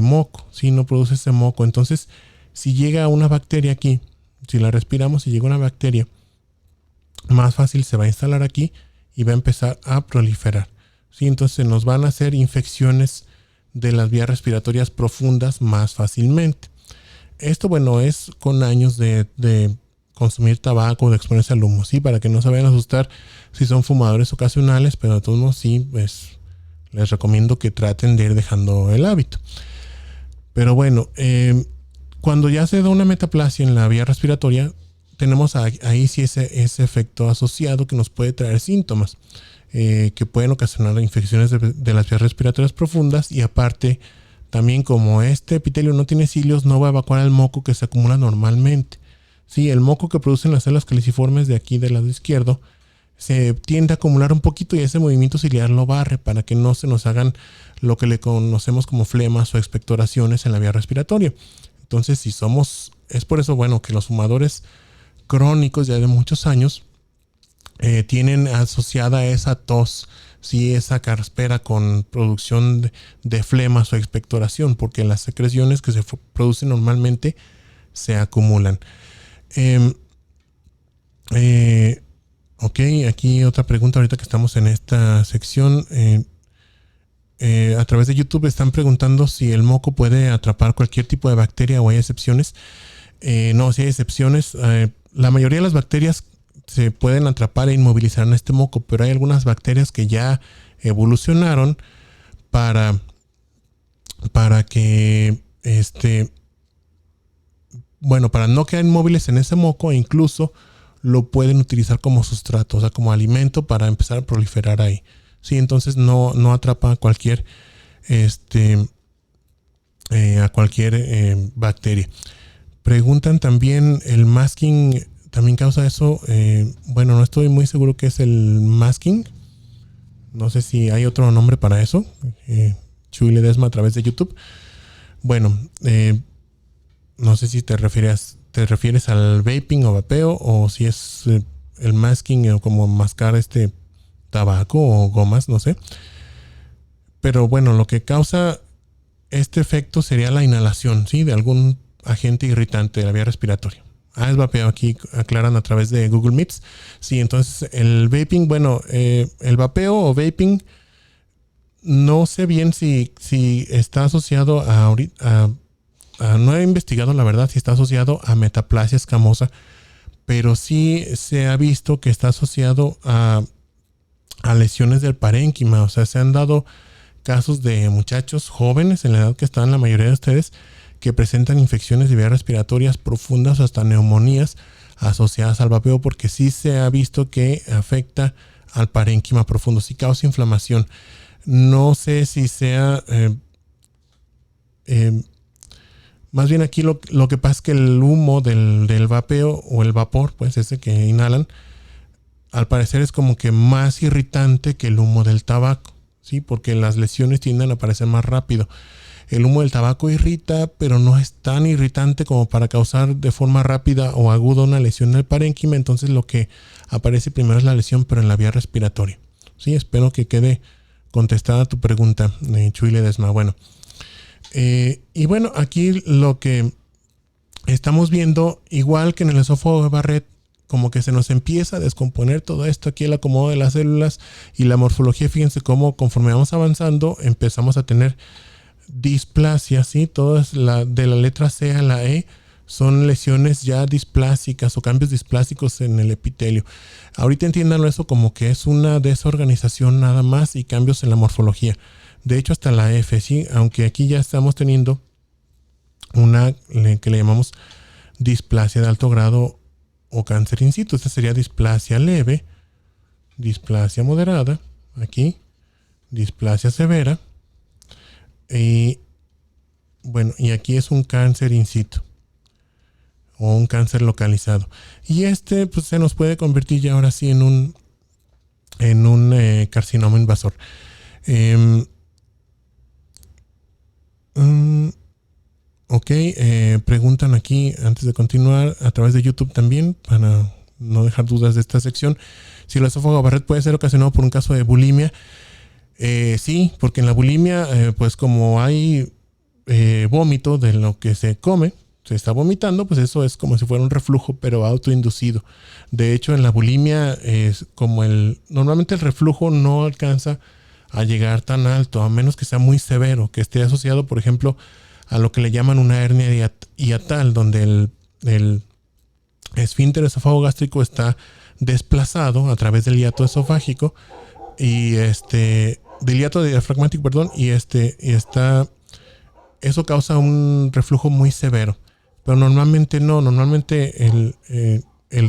moco, ¿sí? No produce ese moco. Entonces, si llega una bacteria aquí, si la respiramos y llega una bacteria, más fácil se va a instalar aquí y va a empezar a proliferar. ¿Sí? Entonces nos van a hacer infecciones de las vías respiratorias profundas más fácilmente. Esto, bueno, es con años de consumir tabaco, de exponerse al humo, ¿sí? Para que no se vayan a asustar si son fumadores ocasionales, pero de todos modos sí, pues les recomiendo que traten de ir dejando el hábito. Pero bueno, cuando ya se da una metaplasia en la vía respiratoria, tenemos ahí sí ese efecto asociado que nos puede traer síntomas que pueden ocasionar infecciones de las vías respiratorias profundas, y aparte también como este epitelio no tiene cilios, no va a evacuar el moco que se acumula normalmente. Sí, el moco que producen las células caliciformes de aquí del lado izquierdo se tiende a acumular un poquito y ese movimiento ciliar lo barre para que no se nos hagan lo que le conocemos como flemas o expectoraciones en la vía respiratoria. Entonces, es por eso, bueno, que los fumadores crónicos ya de muchos años tienen asociada esa tos, sí, esa carraspera con producción de flemas o expectoración, porque las secreciones que se producen normalmente se acumulan. Ok, aquí otra pregunta ahorita que estamos en esta sección. A través de YouTube están preguntando si el moco puede atrapar cualquier tipo de bacteria o hay excepciones. No, sí hay excepciones. La mayoría de las bacterias se pueden atrapar e inmovilizar en este moco, pero hay algunas bacterias que ya evolucionaron para que para no quedar inmóviles en ese moco, e incluso lo pueden utilizar como sustrato, o sea, como alimento para empezar a proliferar ahí. Sí, entonces no atrapa a cualquier bacteria. Preguntan también, ¿el masking también causa eso? Bueno, no estoy muy seguro qué es el masking. No sé si hay otro nombre para eso. Chuy Ledesma a través de YouTube. Bueno, no sé si te refieres al vaping o vapeo, o si es el masking o como mascar tabaco o gomas, no sé. Pero bueno, lo que causa este efecto sería la inhalación, ¿sí? De algún agente irritante de la vía respiratoria. Es vapeo, aquí aclaran a través de Google Meets. Sí, entonces el vaping, bueno, el vapeo o vaping, no sé bien si está asociado no he investigado la verdad si está asociado a metaplasia escamosa, pero sí se ha visto que está asociado a lesiones del parénquima. O sea, se han dado casos de muchachos jóvenes en la edad que están la mayoría de ustedes que presentan infecciones de vías respiratorias profundas o hasta neumonías asociadas al vapeo, porque sí se ha visto que afecta al parénquima profundo, sí causa inflamación. No sé si sea más bien aquí lo que pasa es que el humo del vapeo o el vapor, pues ese que inhalan, al parecer es como que más irritante que el humo del tabaco, ¿sí? Porque las lesiones tienden a aparecer más rápido. El humo del tabaco irrita, pero no es tan irritante como para causar de forma rápida o aguda una lesión del parénquima. Entonces lo que aparece primero es la lesión, pero en la vía respiratoria. Sí, espero que quede contestada tu pregunta, Chuy Ledesma. Bueno. Y bueno, aquí lo que estamos viendo, igual que en el esófago de Barrett, como que se nos empieza a descomponer todo esto, aquí el acomodo de las células y la morfología. Fíjense cómo conforme vamos avanzando empezamos a tener displasia, ¿sí? Todas de la letra C a la E son lesiones ya displásicas o cambios displásicos en el epitelio. Ahorita entiéndanlo eso como que es una desorganización nada más y cambios en la morfología. De hecho, hasta la F, ¿sí? Aunque aquí ya estamos teniendo una que le llamamos displasia de alto grado o cáncer in situ. Esta sería displasia leve, displasia moderada, aquí, displasia severa, y bueno, y aquí es un cáncer in situ o un cáncer localizado. Y pues se nos puede convertir ya ahora sí en un carcinoma invasor. Ok, preguntan aquí antes de continuar a través de YouTube también, para no dejar dudas de esta sección, si el esófago de Barrett puede ser ocasionado por un caso de bulimia. Sí, porque en la bulimia, pues como hay vómito de lo que se come, se está vomitando, pues eso es como si fuera un reflujo, pero autoinducido. De hecho, en la bulimia es como normalmente el reflujo no alcanza a llegar tan alto, a menos que sea muy severo, que esté asociado, por ejemplo, a lo que le llaman una hernia hiatal, donde el esfínter esofagogástrico está desplazado a través del hiato esofágico y del hiato diafragmático, perdón, y eso causa un reflujo muy severo. Pero normalmente no, normalmente el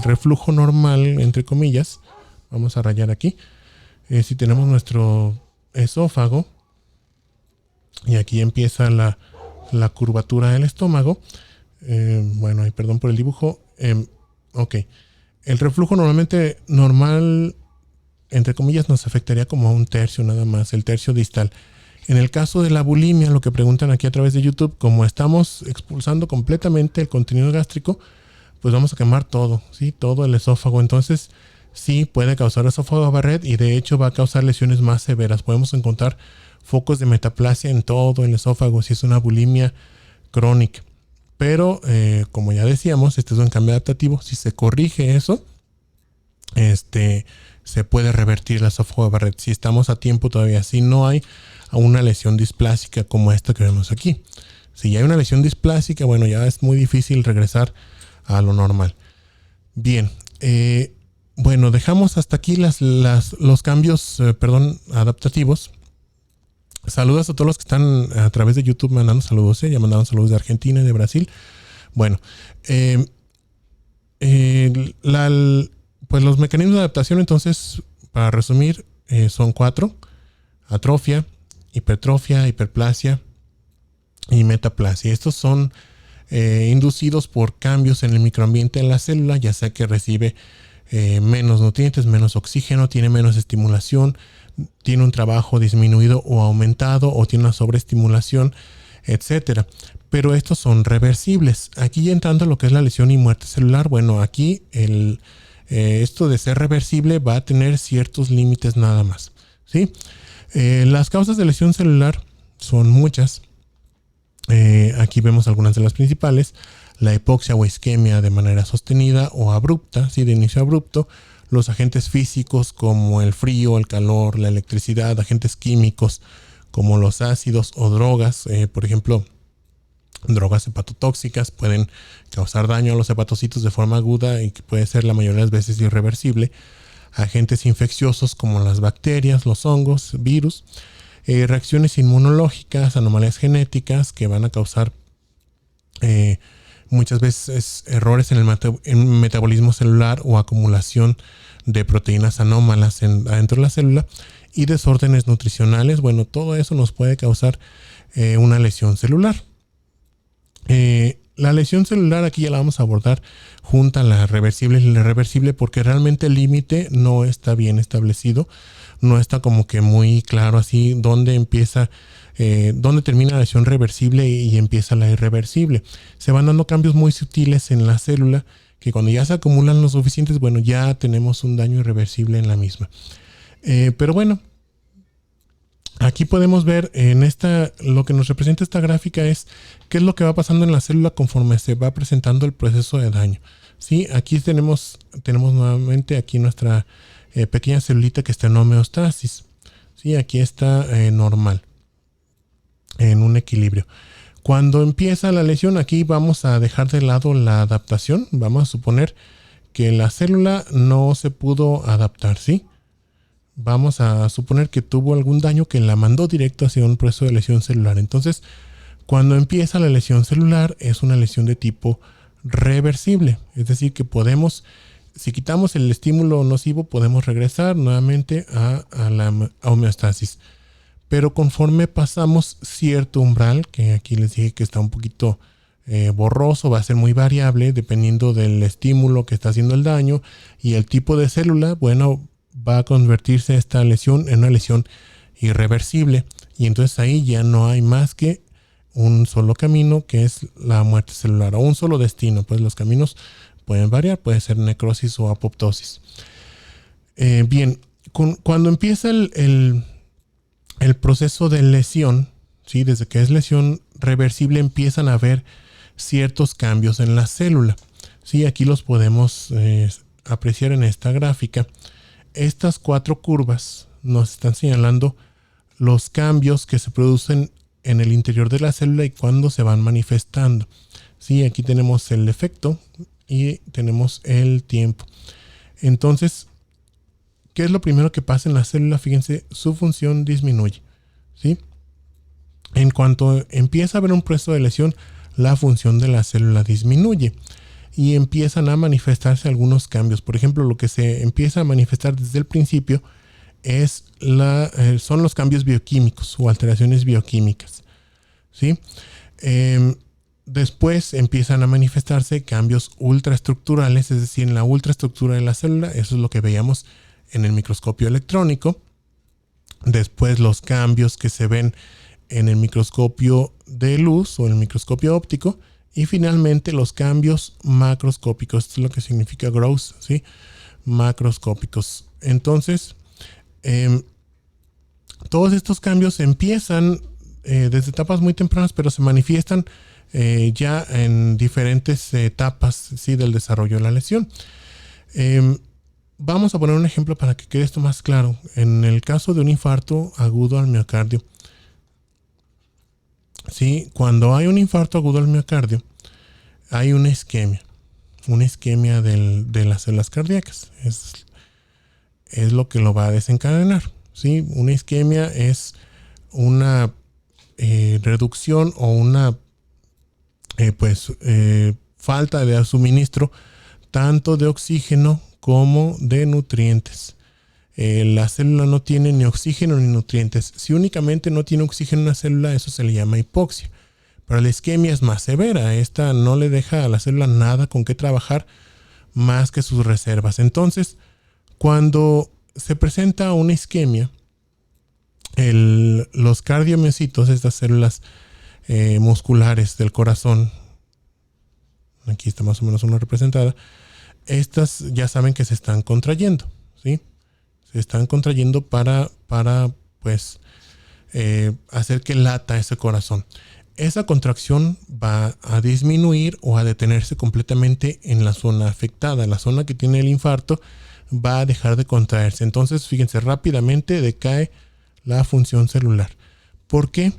reflujo normal, entre comillas, vamos a rayar aquí, si tenemos nuestro esófago y aquí empieza la curvatura del estómago, bueno, y perdón por el dibujo, ok, el reflujo normal, entre comillas, nos afectaría como a un tercio nada más, el tercio distal. En el caso de la bulimia, lo que preguntan aquí a través de YouTube, como estamos expulsando completamente el contenido gástrico, pues vamos a quemar todo, ¿sí? Todo el esófago. Entonces, sí puede causar esófago de Barrett y de hecho va a causar lesiones más severas. Podemos encontrar focos de metaplasia en todo el esófago si es una bulimia crónica. Pero, como ya decíamos, este es un cambio adaptativo. Si se corrige eso, se puede revertir el esófago de Barrett. Si estamos a tiempo todavía, si no hay una lesión displásica como esta que vemos aquí. Si ya hay una lesión displásica, bueno, ya es muy difícil regresar a lo normal. Bien, bueno, dejamos hasta aquí los cambios, adaptativos. Saludos a todos los que están a través de YouTube mandando saludos. Ya mandaron saludos de Argentina y de Brasil. Bueno, pues los mecanismos de adaptación, entonces, para resumir, son 4. Atrofia, hipertrofia, hiperplasia y metaplasia. Estos son inducidos por cambios en el microambiente de la célula, ya sea que recibe menos nutrientes, menos oxígeno, tiene menos estimulación, tiene un trabajo disminuido o aumentado, o tiene una sobreestimulación, etcétera. Pero estos son reversibles. Aquí entrando a lo que es la lesión y muerte celular, bueno, aquí esto de ser reversible va a tener ciertos límites nada más, ¿sí? Las causas de lesión celular son muchas. Aquí vemos algunas de las principales: la hipoxia o isquemia de manera sostenida o abrupta, ¿sí? De inicio abrupto; los agentes físicos como el frío, el calor, la electricidad; agentes químicos como los ácidos o drogas, por ejemplo, drogas hepatotóxicas pueden causar daño a los hepatocitos de forma aguda y que puede ser la mayoría de las veces irreversible; agentes infecciosos como las bacterias, los hongos, virus; reacciones inmunológicas, anomalías genéticas que van a causar muchas veces errores en el metabolismo celular o acumulación de proteínas anómalas adentro de la célula; y desórdenes nutricionales. Bueno, todo eso nos puede causar una lesión celular. La lesión celular aquí ya la vamos a abordar junto a la reversible y la irreversible, porque realmente el límite no está bien establecido, no está como que muy claro así dónde empieza, dónde termina la lesión reversible y empieza la irreversible. Se van dando cambios muy sutiles en la célula que cuando ya se acumulan los suficientes, bueno, ya tenemos un daño irreversible en la misma. Pero bueno, Aquí podemos ver en lo que nos representa esta gráfica es qué es lo que va pasando en la célula conforme se va presentando el proceso de daño. ¿Sí? Aquí tenemos nuevamente aquí nuestra pequeña celulita que está en homeostasis. ¿Sí? Aquí está normal, en un equilibrio. Cuando empieza la lesión, aquí vamos a dejar de lado la adaptación. Vamos a suponer que la célula no se pudo adaptar, ¿sí? Vamos a suponer que tuvo algún daño que la mandó directo hacia un proceso de lesión celular. Entonces, cuando empieza la lesión celular, es una lesión de tipo reversible. Es decir, que podemos, si quitamos el estímulo nocivo, podemos regresar nuevamente a la homeostasis. Pero conforme pasamos cierto umbral, que aquí les dije que está un poquito borroso, va a ser muy variable dependiendo del estímulo que está haciendo el daño y el tipo de célula, bueno, va a convertirse esta lesión en una lesión irreversible. Y entonces ahí ya no hay más que un solo camino, que es la muerte celular, o un solo destino. Pues los caminos pueden variar, puede ser necrosis o apoptosis. Bien, cuando empieza el proceso de lesión, ¿sí? Desde que es lesión reversible empiezan a haber ciertos cambios en la célula. ¿Sí? Aquí los podemos apreciar en esta gráfica. Estas 4 curvas nos están señalando los cambios que se producen en el interior de la célula y cuándo se van manifestando. ¿Sí? Aquí tenemos el efecto y tenemos el tiempo. Entonces, ¿qué es lo primero que pasa en la célula? Fíjense, su función disminuye, ¿sí? En cuanto empieza a haber un proceso de lesión, la función de la célula disminuye y empiezan a manifestarse algunos cambios. Por ejemplo, lo que se empieza a manifestar desde el principio es son los cambios bioquímicos o alteraciones bioquímicas, ¿sí? Después empiezan a manifestarse cambios ultraestructurales, es decir, en la ultraestructura de la célula. Eso es lo que veíamos en el microscopio electrónico. Después los cambios que se ven en el microscopio de luz o en el microscopio óptico. Y finalmente los cambios macroscópicos. Esto es lo que significa growth, ¿sí? Macroscópicos. Entonces, todos estos cambios empiezan desde etapas muy tempranas, pero se manifiestan ya en diferentes etapas, ¿sí? Del desarrollo de la lesión. Vamos a poner un ejemplo para que quede esto más claro. En el caso de un infarto agudo al miocardio, ¿sí? Cuando hay un infarto agudo al miocardio, hay una isquemia de las células cardíacas. Es lo que lo va a desencadenar, ¿sí? Una isquemia es una reducción o una falta de suministro tanto de oxígeno como de nutrientes. La célula no tiene ni oxígeno ni nutrientes. Si únicamente no tiene oxígeno en una célula, eso se le llama hipoxia. Pero la isquemia es más severa. Esta no le deja a la célula nada con qué trabajar más que sus reservas. Entonces, cuando se presenta una isquemia, los cardiomiocitos, estas células musculares del corazón, aquí está más o menos una representada, estas ya saben que se están contrayendo, ¿sí? Se están contrayendo para hacer que lata ese corazón. Esa contracción va a disminuir o a detenerse completamente en la zona afectada. La zona que tiene el infarto va a dejar de contraerse. Entonces, fíjense, rápidamente decae la función celular. ¿Por qué?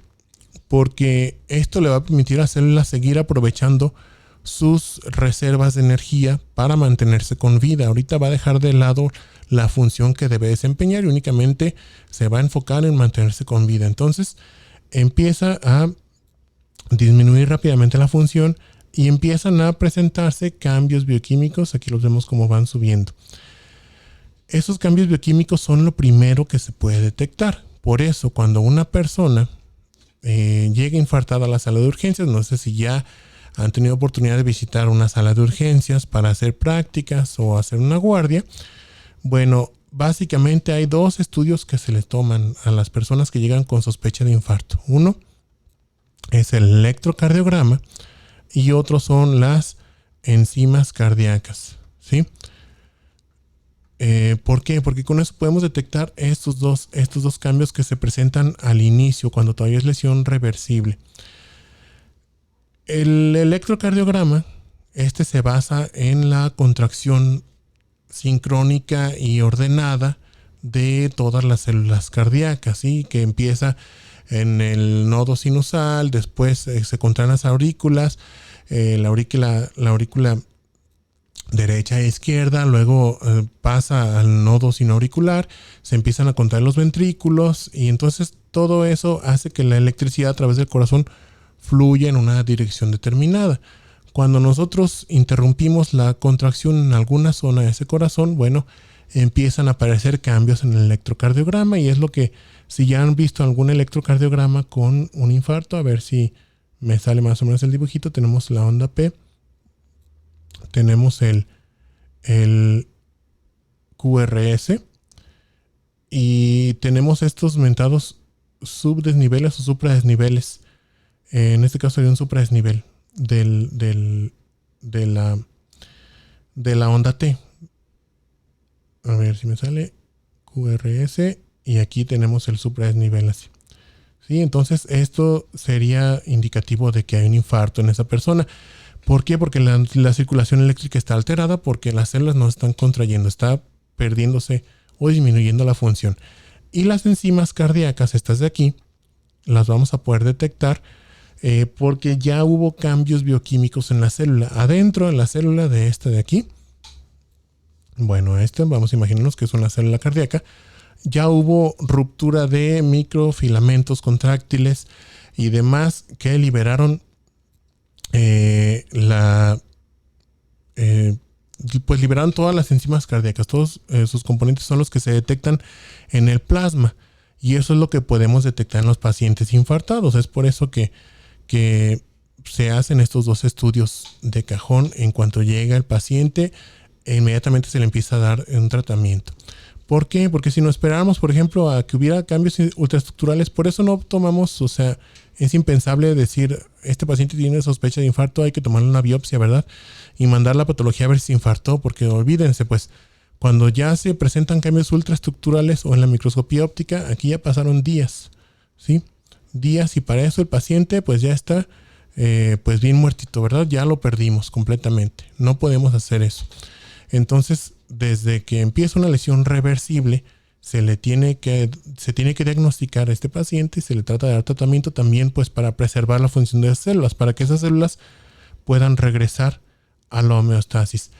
Porque esto le va a permitir a la célula seguir aprovechando sus reservas de energía para mantenerse con vida. Ahorita va a dejar de lado la función que debe desempeñar y únicamente se va a enfocar en mantenerse con vida. Entonces empieza a disminuir rápidamente la función y empiezan a presentarse cambios bioquímicos. Aquí los vemos como van subiendo. Esos cambios bioquímicos son lo primero que se puede detectar. Por eso, cuando una persona llega infartada a la sala de urgencias, no sé si ya han tenido oportunidad de visitar una sala de urgencias para hacer prácticas o hacer una guardia. Bueno, básicamente hay 2 estudios que se les toman a las personas que llegan con sospecha de infarto. Uno es el electrocardiograma y otro son las enzimas cardíacas, ¿sí? ¿Por qué? Porque con eso podemos detectar estos dos cambios que se presentan al inicio, cuando todavía es lesión reversible. El electrocardiograma, se basa en la contracción sincrónica y ordenada de todas las células cardíacas, ¿sí? Que empieza en el nodo sinusal, después se contraen las aurículas, la aurícula derecha e izquierda, luego pasa al nodo sinoauricular, se empiezan a contraer los ventrículos y entonces todo eso hace que la electricidad a través del corazón fluya en una dirección determinada. Cuando nosotros interrumpimos la contracción en alguna zona de ese corazón, bueno, empiezan a aparecer cambios en el electrocardiograma y es lo que, si ya han visto algún electrocardiograma con un infarto, a ver si me sale más o menos el dibujito, tenemos la onda P, tenemos el QRS y tenemos estos mentados subdesniveles o supradesniveles. En este caso sería un supradesnivel de la onda T. A ver si me sale QRS y aquí tenemos el supradesnivel así. ¿Sí? Entonces esto sería indicativo de que hay un infarto en esa persona. ¿Por qué? Porque la circulación eléctrica está alterada, porque las células no están contrayendo, está perdiéndose o disminuyendo la función. Y las enzimas cardíacas, estas de aquí, las vamos a poder detectar porque ya hubo cambios bioquímicos en la célula. Adentro de la célula de aquí, bueno, vamos a imaginarnos que es una célula cardíaca, ya hubo ruptura de microfilamentos contráctiles y demás que liberaron pues liberaron todas las enzimas cardíacas, todos sus componentes son los que se detectan en el plasma y eso es lo que podemos detectar en los pacientes infartados. Es por eso que se hacen estos dos estudios de cajón. En cuanto llega el paciente, inmediatamente se le empieza a dar un tratamiento. ¿Por qué? Porque si nos esperáramos, por ejemplo, a que hubiera cambios ultraestructurales, por eso no tomamos, o sea, es impensable decir, este paciente tiene sospecha de infarto, hay que tomarle una biopsia, ¿verdad? Y mandar la patología a ver si se infartó, porque olvídense, pues, cuando ya se presentan cambios ultraestructurales o en la microscopía óptica, aquí ya pasaron días, ¿sí? Días, y para eso el paciente, pues, ya está, pues, bien muertito, ¿verdad? Ya lo perdimos completamente. No podemos hacer eso. Entonces, desde que empieza una lesión reversible, se tiene que diagnosticar a este paciente y se le trata de dar tratamiento también, pues, para preservar la función de las células, para que esas células puedan regresar a la homeostasis.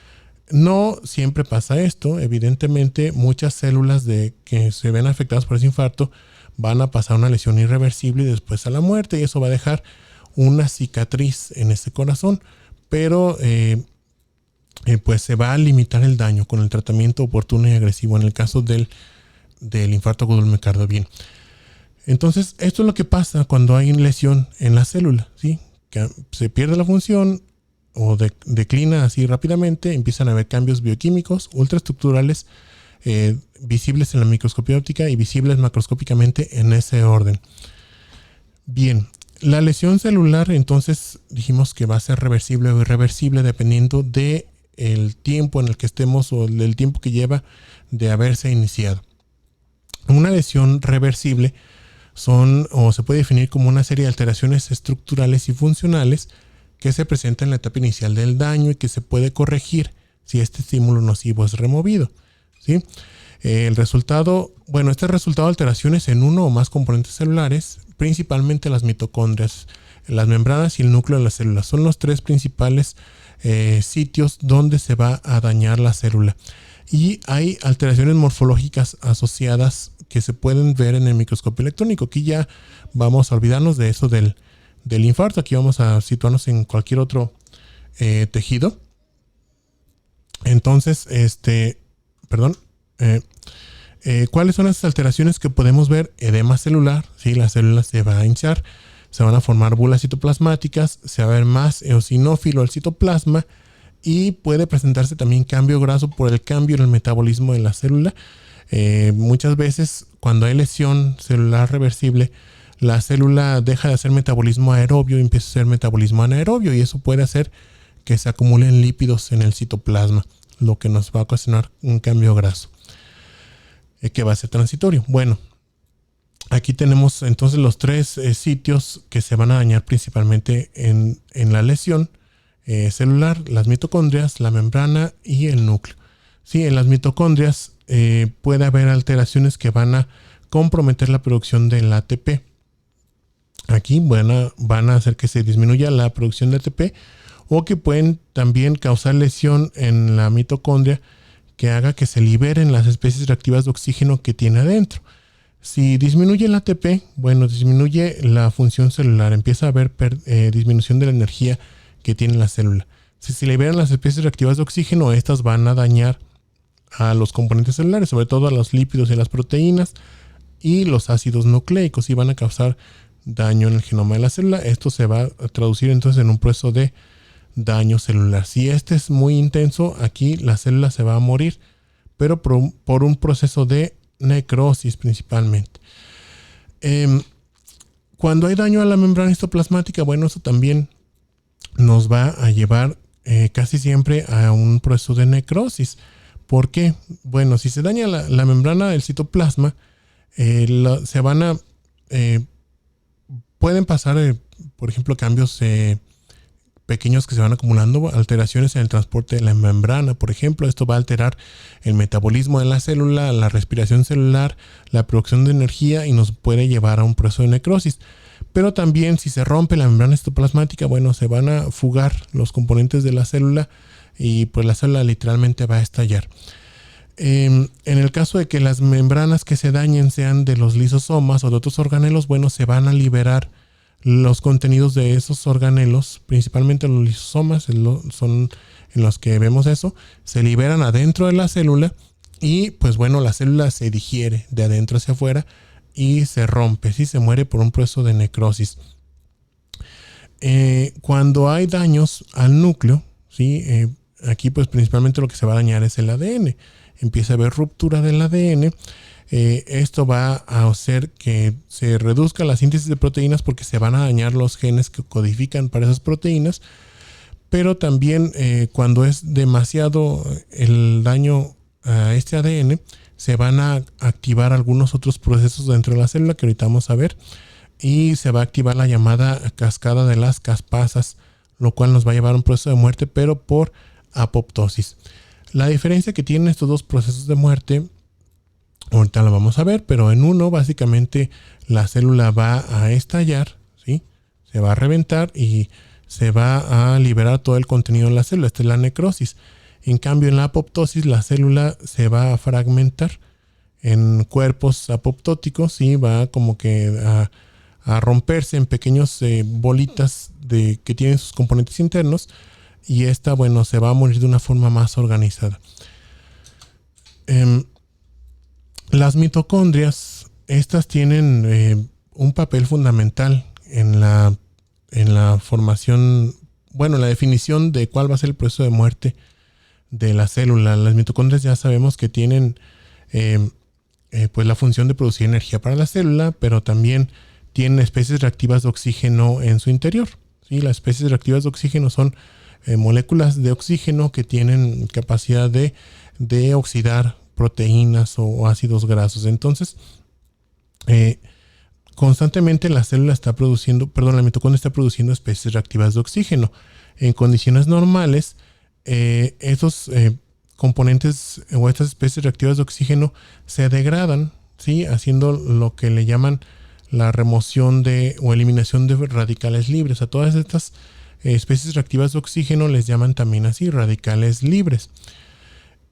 No siempre pasa esto. Evidentemente, muchas células que se ven afectadas por ese infarto van a pasar una lesión irreversible y después a la muerte, y eso va a dejar una cicatriz en ese corazón, pero pues se va a limitar el daño con el tratamiento oportuno y agresivo en el caso del infarto agudo del miocardio. Bien, entonces esto es lo que pasa cuando hay lesión en la célula, ¿sí? Que se pierde la función o declina así rápidamente, empiezan a haber cambios bioquímicos ultraestructurales visibles en la microscopía óptica y visibles macroscópicamente en ese orden. Bien, la lesión celular entonces dijimos que va a ser reversible o irreversible dependiendo de el tiempo en el que estemos o del tiempo que lleva de haberse iniciado. Una lesión reversible se puede definir como una serie de alteraciones estructurales y funcionales que se presentan en la etapa inicial del daño y que se puede corregir si este estímulo nocivo es removido, ¿sí? El resultado, este resultado de alteraciones en uno o más componentes celulares, principalmente las mitocondrias, las membranas y el núcleo de la célula, son los tres principales sitios donde se va a dañar la célula. Y hay alteraciones morfológicas asociadas que se pueden ver en el microscopio electrónico. Aquí ya vamos a olvidarnos de eso del infarto. Aquí vamos a situarnos en cualquier otro tejido. Entonces, ¿cuáles son las alteraciones que podemos ver? Edema celular, ¿sí? La célula se va a hinchar, se van a formar bulas citoplasmáticas, se va a ver más eosinófilo el citoplasma y puede presentarse también cambio graso por el cambio en el metabolismo de la célula. Muchas veces cuando hay lesión celular reversible, la célula deja de hacer metabolismo aerobio y empieza a hacer metabolismo anaerobio, y eso puede hacer que se acumulen lípidos en el citoplasma. lo que nos va a ocasionar un cambio graso, que va a ser transitorio. Bueno, aquí tenemos entonces los tres sitios que se van a dañar principalmente en la lesión celular: las mitocondrias, la membrana y el núcleo. Sí, en las mitocondrias puede haber alteraciones que van a comprometer la producción del ATP. Aquí van a hacer que se disminuya la producción de ATP, o que pueden también causar lesión en la mitocondria que haga que se liberen las especies reactivas de oxígeno que tiene adentro. Si disminuye el ATP, bueno, disminuye la función celular, empieza a haber disminución de la energía que tiene la célula. Si se liberan las especies reactivas de oxígeno, estas van a dañar a los componentes celulares, sobre todo a los lípidos y las proteínas y los ácidos nucleicos, y van a causar daño en el genoma de la célula. Esto se va a traducir entonces en un proceso de daño celular. Si este es muy intenso, aquí la célula se va a morir, pero por un proceso de necrosis principalmente. Cuando hay daño a la membrana histoplasmática, bueno, eso también nos va a llevar casi siempre a un proceso de necrosis. ¿Por qué? Bueno, si se daña la membrana del citoplasma, se van a pueden pasar, por ejemplo, cambios pequeños que se van acumulando, alteraciones en el transporte de la membrana. Por ejemplo, esto va a alterar el metabolismo de la célula, la respiración celular, la producción de energía, y nos puede llevar a un proceso de necrosis. Pero también, si se rompe la membrana citoplasmática, bueno, se van a fugar los componentes de la célula y pues la célula literalmente va a estallar. En el caso de que las membranas que se dañen sean de los lisosomas o de otros organelos, bueno, se van a liberar los contenidos de esos organelos, principalmente los lisosomas son en los que vemos eso, se liberan adentro de la célula, y pues bueno, la célula se digiere de adentro hacia afuera y se rompe, ¿sí? Se muere por un proceso de necrosis. Cuando hay daños al núcleo, ¿sí? Aquí pues principalmente lo que se va a dañar es el ADN. Empieza a haber ruptura del ADN. Esto va a hacer que se reduzca la síntesis de proteínas, porque se van a dañar los genes que codifican para esas proteínas. Pero también cuando es demasiado el daño a este ADN, se van a activar algunos otros procesos dentro de la célula que ahorita vamos a ver, y se va a activar la llamada cascada de las caspasas, lo cual nos va a llevar a un proceso de muerte, pero por apoptosis. La diferencia que tienen estos dos procesos de muerte, ahorita lo vamos a ver, pero en uno básicamente la célula va a estallar, ¿sí? Se va a reventar y se va a liberar todo el contenido de la célula. Esta es la necrosis. En cambio, en la apoptosis, la célula se va a fragmentar en cuerpos apoptóticos y va como que a romperse en pequeñas bolitas que tienen sus componentes internos, y esta, bueno, se va a morir de una forma más organizada. Las mitocondrias, estas tienen un papel fundamental en la formación, bueno, la definición de cuál va a ser el proceso de muerte de la célula. Las mitocondrias ya sabemos que tienen pues la función de producir energía para la célula, pero también tienen especies reactivas de oxígeno en su interior, ¿sí? Las especies reactivas de oxígeno son moléculas de oxígeno que tienen capacidad de oxidar proteínas o ácidos grasos. Entonces, constantemente la célula la mitocondria está produciendo especies reactivas de oxígeno. En condiciones normales, estos componentes o estas especies reactivas de oxígeno se degradan, ¿sí? Haciendo lo que le llaman la remoción o eliminación de radicales libres. A todas estas especies reactivas de oxígeno les llaman también así, radicales libres.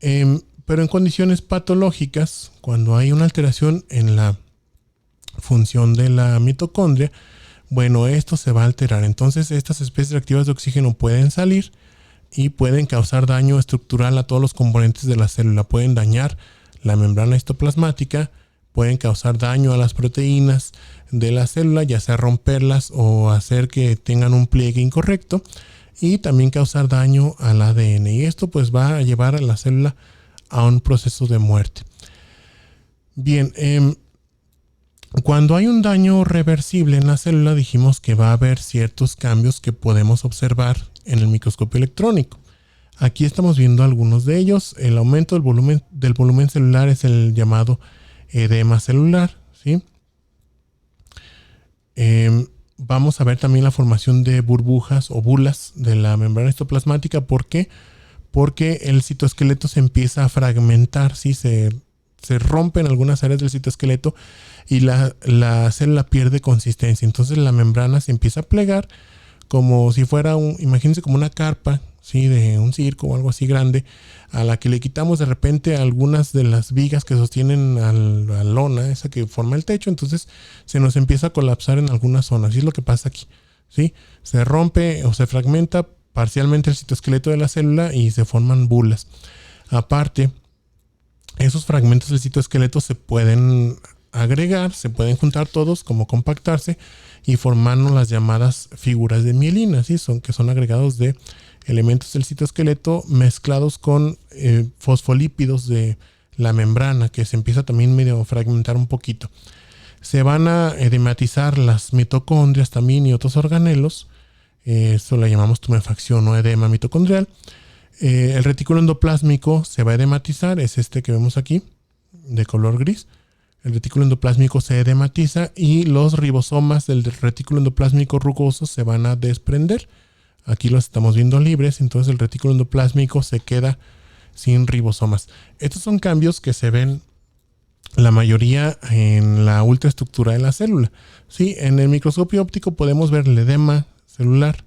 Pero en condiciones patológicas, cuando hay una alteración en la función de la mitocondria, bueno, esto se va a alterar. Entonces, estas especies reactivas de oxígeno pueden salir y pueden causar daño estructural a todos los componentes de la célula. Pueden dañar la membrana histoplasmática, pueden causar daño a las proteínas de la célula, ya sea romperlas o hacer que tengan un pliegue incorrecto, y también causar daño al ADN. Y esto pues va a llevar a la célula a un proceso de muerte. Bien, cuando hay un daño reversible en la célula, dijimos que va a haber ciertos cambios que podemos observar en el microscopio electrónico. Aquí estamos viendo algunos de ellos. El aumento del volumen celular es el llamado edema celular, ¿sí? Vamos a ver también la formación de burbujas o bulas de la membrana histoplasmática. ¿Por qué? Porque el citoesqueleto se empieza a fragmentar, ¿sí? Se rompen algunas áreas del citoesqueleto y la célula pierde consistencia. Entonces la membrana se empieza a plegar como si fuera imagínense como una carpa, ¿sí? De un circo o algo así grande, a la que le quitamos de repente algunas de las vigas que sostienen a la lona, esa que forma el techo. Entonces se nos empieza a colapsar en algunas zonas. Y es lo que pasa aquí, ¿sí? Se rompe o se fragmenta parcialmente el citoesqueleto de la célula y se forman bulas. Aparte, esos fragmentos del citoesqueleto se pueden agregar, se pueden juntar todos, como compactarse y formando las llamadas figuras de mielina, ¿sí? Que son agregados de elementos del citoesqueleto mezclados con fosfolípidos de la membrana, que se empieza también medio a fragmentar un poquito. Se van a edematizar las mitocondrias también y otros organelos. Esto la llamamos tumefacción o edema mitocondrial. El retículo endoplásmico se va a edematizar, es este que vemos aquí, de color gris. El retículo endoplásmico se edematiza y los ribosomas del retículo endoplásmico rugoso se van a desprender. Aquí los estamos viendo libres, entonces el retículo endoplásmico se queda sin ribosomas. Estos son cambios que se ven la mayoría en la ultraestructura de la célula. Sí, en el microscopio óptico podemos ver el edema celular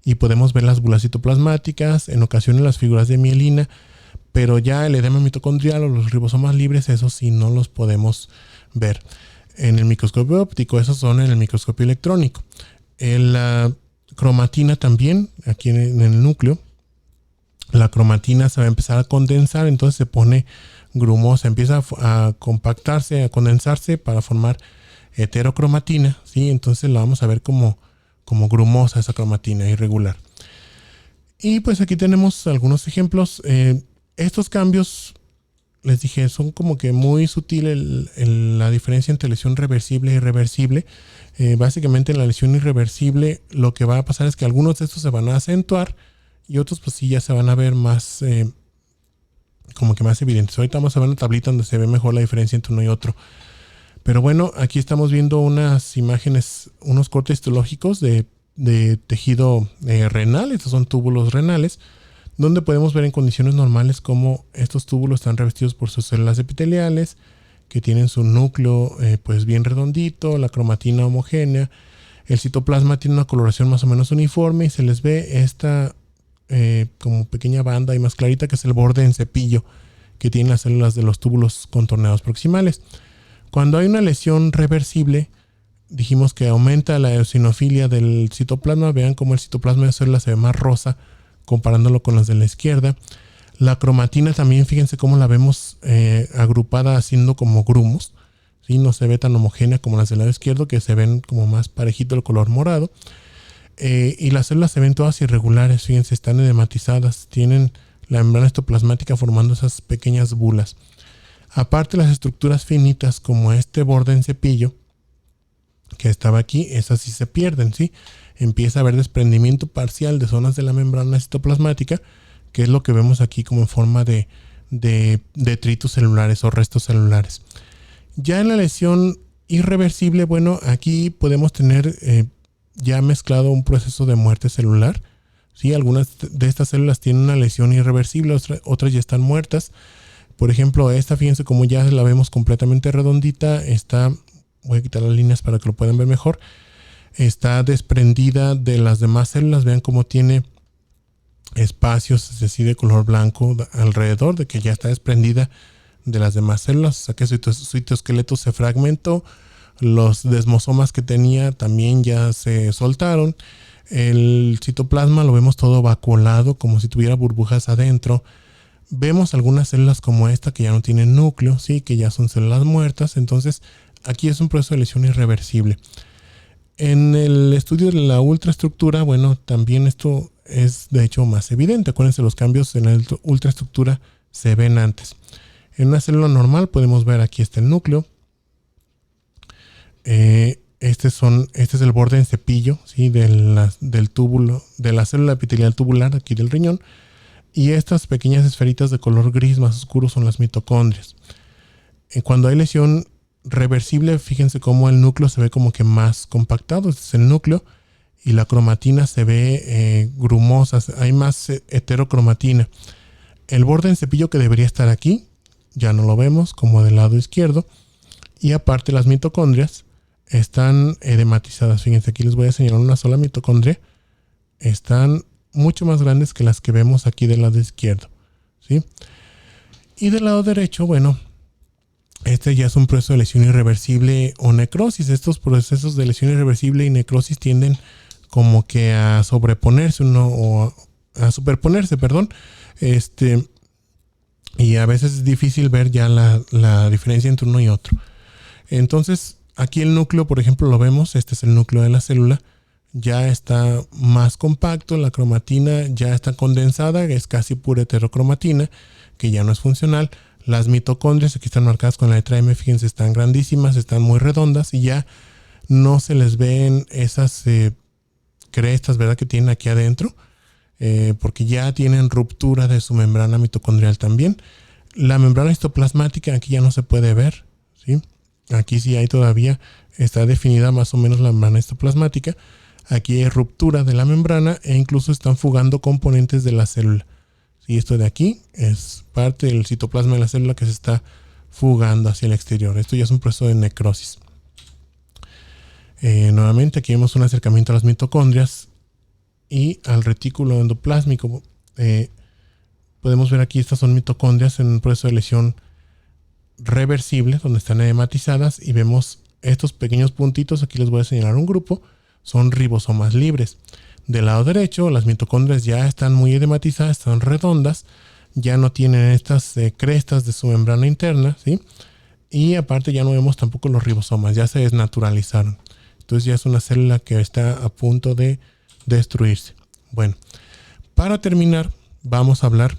y podemos ver las bulas citoplasmáticas, en ocasiones las figuras de mielina, pero ya el edema mitocondrial o los ribosomas libres, esos sí no los podemos ver en el microscopio óptico. Esos son en el microscopio electrónico. La cromatina también, aquí en el núcleo, la cromatina se va a empezar a condensar, entonces se pone grumosa, empieza a compactarse, a condensarse para formar heterocromatina, ¿sí? Entonces la vamos a ver como grumosa esa cromatina irregular. Y pues aquí tenemos algunos ejemplos. Estos cambios, les dije, son como que muy sutil la diferencia entre lesión reversible e irreversible. Básicamente en la lesión irreversible lo que va a pasar es que algunos de estos se van a acentuar y otros pues sí ya se van a ver más como que más evidentes. Ahorita vamos a ver una tablita donde se ve mejor la diferencia entre uno y otro. Pero bueno, aquí estamos viendo unas imágenes, unos cortes histológicos de tejido renal. Estos son túbulos renales, donde podemos ver en condiciones normales cómo estos túbulos están revestidos por sus células epiteliales, que tienen su núcleo pues bien redondito, la cromatina homogénea. El citoplasma tiene una coloración más o menos uniforme y se les ve esta como pequeña banda y más clarita, que es el borde en cepillo que tienen las células de los túbulos contorneados proximales. Cuando hay una lesión reversible, dijimos que aumenta la eosinofilia del citoplasma. Vean cómo el citoplasma de células se ve más rosa comparándolo con las de la izquierda. La cromatina también, fíjense cómo la vemos agrupada haciendo como grumos, ¿sí? No se ve tan homogénea como las del lado izquierdo, que se ven como más parejito el color morado. Y las células se ven todas irregulares, fíjense, están edematizadas, tienen la membrana histoplasmática formando esas pequeñas bulas. Aparte, las estructuras finitas como este borde en cepillo que estaba aquí, esas sí se pierden, ¿sí? Empieza a haber desprendimiento parcial de zonas de la membrana citoplasmática, que es lo que vemos aquí como en forma de detritos celulares o restos celulares. Ya en la lesión irreversible, bueno, aquí podemos tener ya mezclado un proceso de muerte celular, ¿sí? Algunas de estas células tienen una lesión irreversible, otras ya están muertas. Por ejemplo, esta, fíjense como ya la vemos completamente redondita, voy a quitar las líneas para que lo puedan ver mejor, está desprendida de las demás células. Vean cómo tiene espacios, es decir, de color blanco alrededor, de que ya está desprendida de las demás células, o sea que su citoesqueleto se fragmentó, los desmosomas que tenía también ya se soltaron, el citoplasma lo vemos todo vacuolado, como si tuviera burbujas adentro. Vemos algunas células como esta que ya no tienen núcleo, ¿sí? Que ya son células muertas. Entonces aquí es un proceso de lesión irreversible. En el estudio de la ultraestructura, bueno, también esto es de hecho más evidente. Acuérdense, los cambios en la ultraestructura se ven antes. En una célula normal podemos ver, aquí está el núcleo. Este es el borde en cepillo, ¿sí? Del túbulo, de la célula epitelial tubular aquí del riñón. Y estas pequeñas esferitas de color gris más oscuro son las mitocondrias. Cuando hay lesión reversible, fíjense cómo el núcleo se ve como que más compactado. Este es el núcleo. Y la cromatina se ve grumosa. Hay más heterocromatina. El borde en cepillo que debería estar aquí, ya no lo vemos, como del lado izquierdo. Y aparte las mitocondrias están edematizadas. Fíjense, aquí les voy a señalar una sola mitocondria. Están mucho más grandes que las que vemos aquí del lado izquierdo, ¿sí? Y del lado derecho, bueno, este ya es un proceso de lesión irreversible o necrosis. Estos procesos de lesión irreversible y necrosis tienden como que a sobreponerse o a superponerse, perdón. Y a veces es difícil ver ya la diferencia entre uno y otro. Entonces, aquí el núcleo, por ejemplo, lo vemos. Este es el núcleo de la célula. Ya está más compacto, la cromatina ya está condensada, es casi pura heterocromatina, que ya no es funcional. Las mitocondrias, aquí están marcadas con la letra M, fíjense, están grandísimas, están muy redondas y ya no se les ven esas crestas, ¿verdad?, que tienen aquí adentro, porque ya tienen ruptura de su membrana mitocondrial también. La membrana histoplasmática aquí ya no se puede ver, ¿sí? Aquí sí hay todavía, está definida más o menos la membrana histoplasmática. Aquí hay ruptura de la membrana e incluso están fugando componentes de la célula. Y esto de aquí es parte del citoplasma de la célula que se está fugando hacia el exterior. Esto ya es un proceso de necrosis. Nuevamente aquí vemos un acercamiento a las mitocondrias y al retículo endoplásmico. Podemos ver aquí, estas son mitocondrias en un proceso de lesión reversible donde están edematizadas y vemos estos pequeños puntitos. Aquí les voy a señalar un grupo. Son ribosomas libres. Del lado derecho, las mitocondrias ya están muy edematizadas, están redondas, ya no tienen estas crestas de su membrana interna, ¿sí? Y aparte ya no vemos tampoco los ribosomas, ya se desnaturalizaron. Entonces ya es una célula que está a punto de destruirse. Bueno, para terminar, vamos a hablar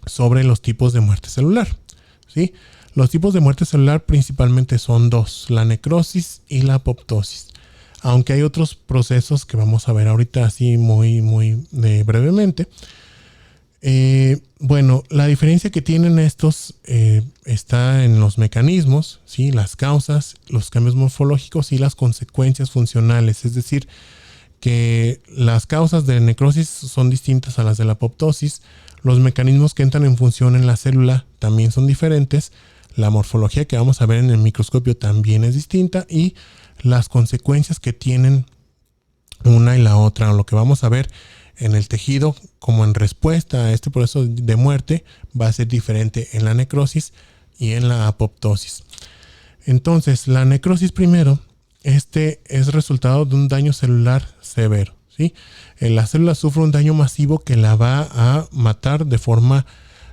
sobre los tipos de muerte celular, ¿sí? Los tipos de muerte celular principalmente son dos, la necrosis y la apoptosis. Aunque hay otros procesos que vamos a ver ahorita así muy brevemente. Bueno, la diferencia que tienen estos está en los mecanismos, ¿sí? Las causas, los cambios morfológicos y las consecuencias funcionales. Es decir, que las causas de necrosis son distintas a las de la apoptosis. Los mecanismos que entran en función en la célula también son diferentes. La morfología que vamos a ver en el microscopio también es distinta y las consecuencias que tienen una y la otra, lo que vamos a ver en el tejido como en respuesta a este proceso de muerte va a ser diferente en la necrosis y en la apoptosis. Entonces, la necrosis primero, es resultado de un daño celular severo, ¿sí? La célula sufre un daño masivo que la va a matar de forma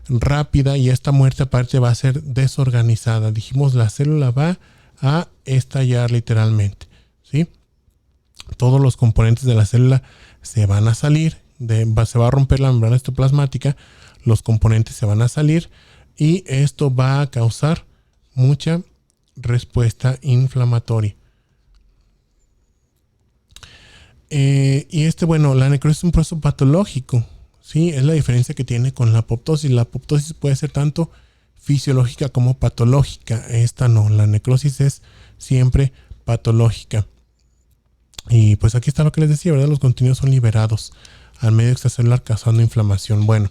rápida y esta muerte aparte va a ser desorganizada. Dijimos, la célula va a estallar literalmente, ¿sí? Todos los componentes de la célula se van a salir, se va a romper la membrana histoplasmática, los componentes se van a salir y esto va a causar mucha respuesta inflamatoria. Y bueno, la necrosis es un proceso patológico, ¿sí? Es la diferencia que tiene con la apoptosis. La apoptosis puede ser tanto fisiológica como patológica. Esta no, la necrosis es siempre patológica. Y pues aquí está lo que les decía, ¿verdad? Los contenidos son liberados al medio extracelular causando inflamación. Bueno,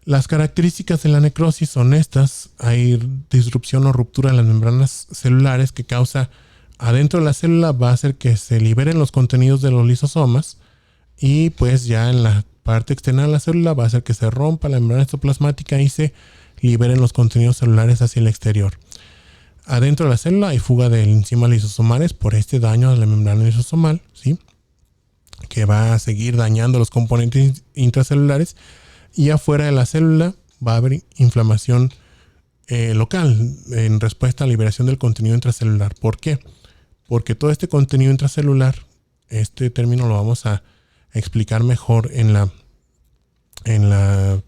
las características de la necrosis son estas. Hay disrupción o ruptura de las membranas celulares que causa adentro de la célula, va a hacer que se liberen los contenidos de los lisosomas y pues ya en la parte externa de la célula va a hacer que se rompa la membrana histoplasmática y se liberen los contenidos celulares hacia el exterior. Adentro de la célula hay fuga de enzimas lisosomales por este daño a la membrana lisosomal, ¿sí? Que va a seguir dañando los componentes intracelulares. Y afuera de la célula va a haber inflamación local en respuesta a la liberación del contenido intracelular. ¿Por qué? Porque todo este contenido intracelular, este término lo vamos a explicar mejor en la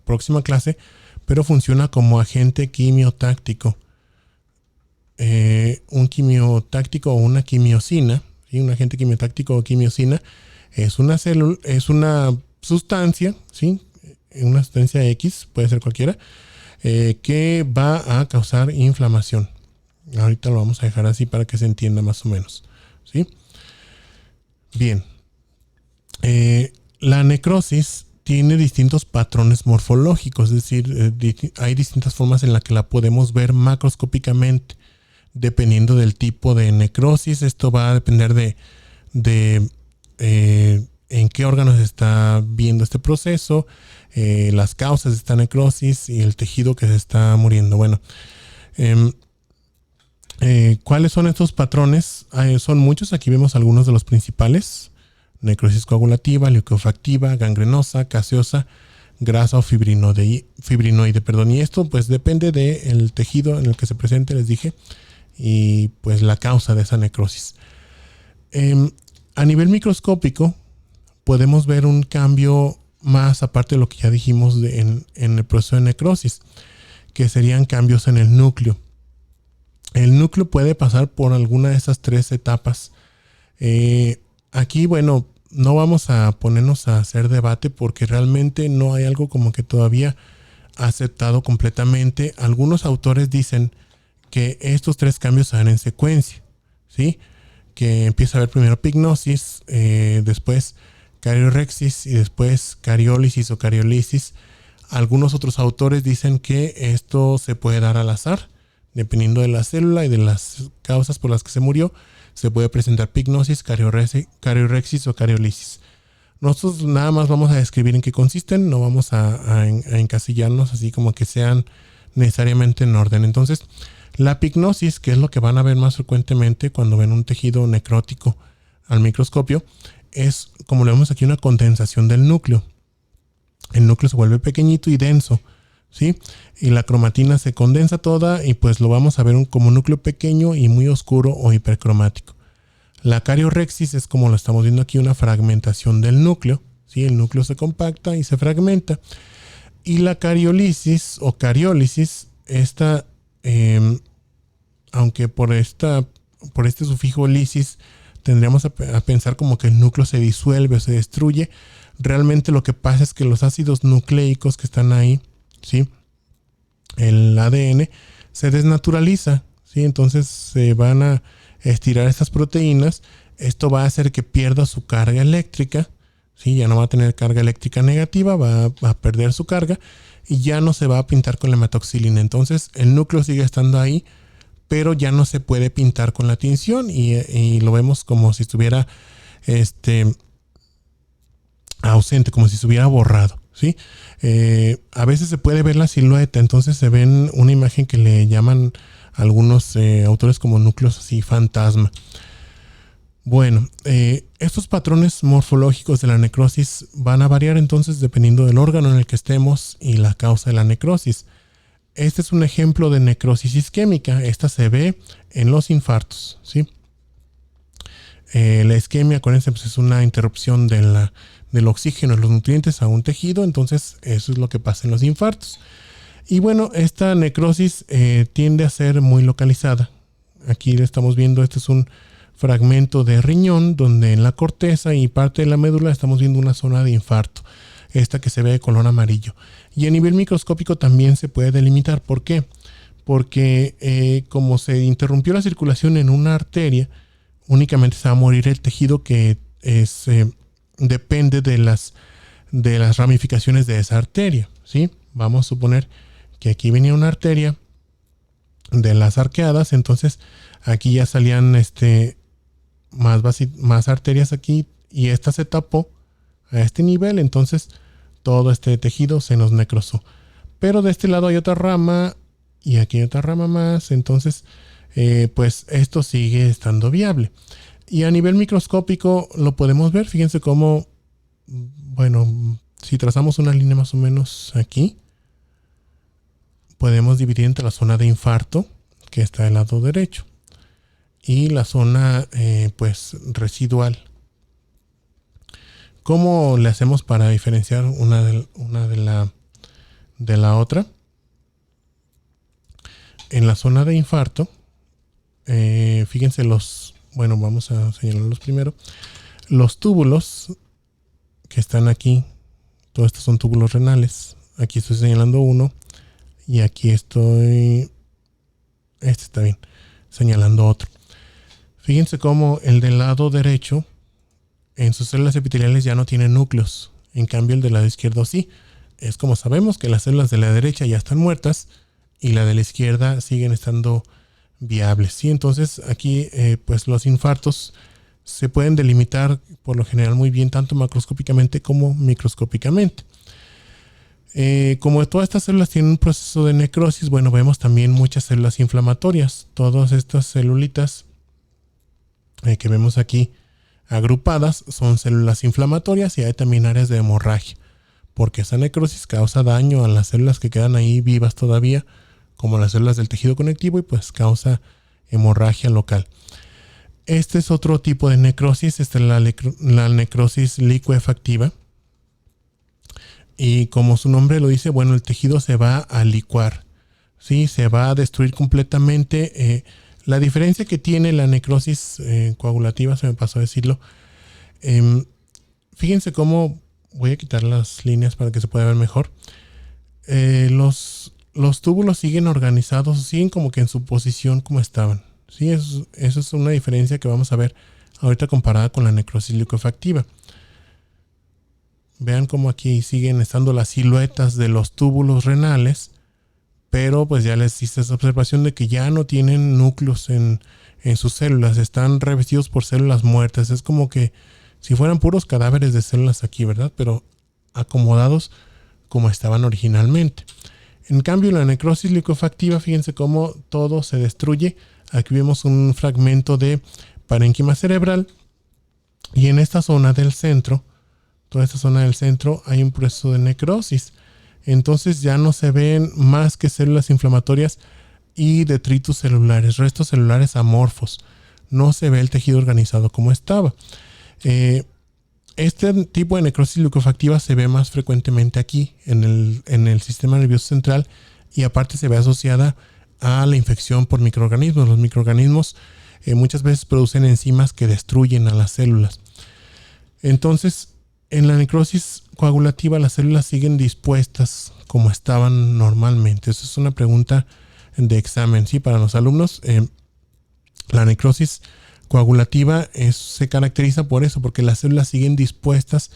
próxima clase, pero funciona como agente quimiotáctico. Un quimiotáctico o una quimiosina, ¿sí? Un agente quimiotáctico o quimiosina es una sustancia, ¿sí? una sustancia X, puede ser cualquiera, que va a causar inflamación. Ahorita lo vamos a dejar así para que se entienda más o menos, ¿sí? Bien. La necrosis tiene distintos patrones morfológicos, es decir, hay distintas formas en las que la podemos ver macroscópicamente, dependiendo del tipo de necrosis. Esto va a depender de en qué órganos se está viendo este proceso, las causas de esta necrosis y el tejido que se está muriendo. Bueno, ¿cuáles son estos patrones? Son muchos. Aquí vemos algunos de los principales: necrosis coagulativa, leucofractiva, gangrenosa, caseosa, grasa o fibrinoide. Y esto pues depende del tejido en el que se presente, les dije, y pues la causa de esa necrosis. A nivel microscópico podemos ver un cambio más aparte de lo que ya dijimos en el proceso de necrosis, que serían cambios en el núcleo. El núcleo puede pasar por alguna de esas tres etapas. Aquí, bueno, no vamos a ponernos a hacer debate porque realmente no hay algo como que todavía aceptado completamente. Algunos autores dicen que estos tres cambios se dan en secuencia, ¿sí? Que empieza a haber primero pignosis, después cariorexis y después cariólisis o cariolisis. Algunos otros autores dicen que esto se puede dar al azar, dependiendo de la célula y de las causas por las que se murió. Se puede presentar pignosis, cariorexis o cariolisis. Nosotros nada más vamos a describir en qué consisten, no vamos a encasillarnos así como que sean necesariamente en orden. Entonces, la pignosis, que es lo que van a ver más frecuentemente cuando ven un tejido necrótico al microscopio, es, como le vemos aquí, una condensación del núcleo. El núcleo se vuelve pequeñito y denso, ¿sí? Y la cromatina se condensa toda y pues lo vamos a ver como un núcleo pequeño y muy oscuro o hipercromático. La cariorexis es, como lo estamos viendo aquí, una fragmentación del núcleo, ¿sí? El núcleo se compacta y se fragmenta. Y la cariolisis o cariólisis, esta, aunque por este sufijo lisis tendríamos a pensar como que el núcleo se disuelve o se destruye, realmente lo que pasa es que los ácidos nucleicos que están ahí, ¿sí?, el ADN se desnaturaliza, ¿sí? Entonces se van a estirar estas proteínas. Esto va a hacer que pierda su carga eléctrica, ¿sí? Ya no va a tener carga eléctrica negativa, va a perder su carga y ya no se va a pintar con la hematoxilina. Entonces el núcleo sigue estando ahí, pero ya no se puede pintar con la tinción y lo vemos como si estuviera ausente, como si estuviera borrado, ¿sí? A veces se puede ver la silueta, entonces se ven una imagen que le llaman algunos autores como núcleos así fantasma. Bueno, estos patrones morfológicos de la necrosis van a variar entonces dependiendo del órgano en el que estemos y la causa de la necrosis. Este es un ejemplo de necrosis isquémica. Esta se ve en los infartos, ¿sí? La isquemia, acuérdense, pues es una interrupción del oxígeno, de los nutrientes a un tejido. Entonces eso es lo que pasa en los infartos. Y bueno, esta necrosis tiende a ser muy localizada. Aquí le estamos viendo, este es un fragmento de riñón donde en la corteza y parte de la médula estamos viendo una zona de infarto, esta que se ve de color amarillo. Y a nivel microscópico también se puede delimitar. ¿Por qué? Porque como se interrumpió la circulación en una arteria, únicamente se va a morir el tejido que depende de las ramificaciones de esa arteria, ¿sí? Vamos a suponer que aquí venía una arteria de las arqueadas, entonces aquí ya salían más arterias aquí y esta se tapó a este nivel, entonces todo este tejido se nos necrosó. Pero de este lado hay otra rama y aquí hay otra rama más, entonces pues esto sigue estando viable. Y a nivel microscópico lo podemos ver, fíjense cómo, bueno, si trazamos una línea más o menos aquí, podemos dividir entre la zona de infarto, que está del lado derecho, y la zona pues residual. ¿Cómo le hacemos para diferenciar una de la otra? En la zona de infarto, fíjense bueno, vamos a señalarlos primero. Los túbulos que están aquí Todos estos son túbulos renales. Aquí estoy señalando uno y aquí estoy, este está bien, señalando otro. Fíjense cómo el del lado derecho en sus células epiteliales ya no tiene núcleos. En cambio el del lado izquierdo sí. Es como sabemos que las células de la derecha ya están muertas y la de la izquierda siguen estando viables. ¿Sí? Entonces aquí pues los infartos se pueden delimitar por lo general muy bien tanto macroscópicamente como microscópicamente. Como todas estas células tienen un proceso de necrosis, bueno, vemos también muchas células inflamatorias. Todas estas celulitas que vemos aquí agrupadas son células inflamatorias y hay también áreas de hemorragia, porque esa necrosis causa daño a las células que quedan ahí vivas todavía, como las células del tejido conectivo, y pues causa hemorragia local. Este es otro tipo de necrosis, esta es la necrosis licuefactiva. Y como su nombre lo dice, bueno, el tejido se va a licuar, ¿sí? Se va a destruir completamente. La diferencia que tiene la necrosis coagulativa, se me pasó a decirlo. Fíjense cómo, voy a quitar las líneas para que se pueda ver mejor. Los túbulos siguen organizados, siguen como que en su posición como estaban. Sí, eso es una diferencia que vamos a ver ahorita comparada con la necrosis licuefactiva. Vean cómo aquí siguen estando las siluetas de los túbulos renales, pero pues ya les hice esa observación de que ya no tienen núcleos en sus células, están revestidos por células muertas. Es como que si fueran puros cadáveres de células aquí, ¿verdad? Pero acomodados como estaban originalmente. En cambio, la necrosis licuefactiva, fíjense cómo todo se destruye. Aquí vemos un fragmento de parénquima cerebral y en esta zona del centro, toda esta zona del centro, hay un proceso de necrosis. Entonces ya no se ven más que células inflamatorias y detritus celulares, restos celulares amorfos. No se ve el tejido organizado como estaba. Este tipo de necrosis licuefactiva se ve más frecuentemente aquí en el sistema nervioso central y aparte se ve asociada a la infección por microorganismos. Los microorganismos muchas veces producen enzimas que destruyen a las células. Entonces, en la necrosis coagulativa las células siguen dispuestas como estaban normalmente. Eso es una pregunta de examen, ¿sí? Para los alumnos. La necrosis coagulativa se caracteriza por eso, porque las células siguen dispuestas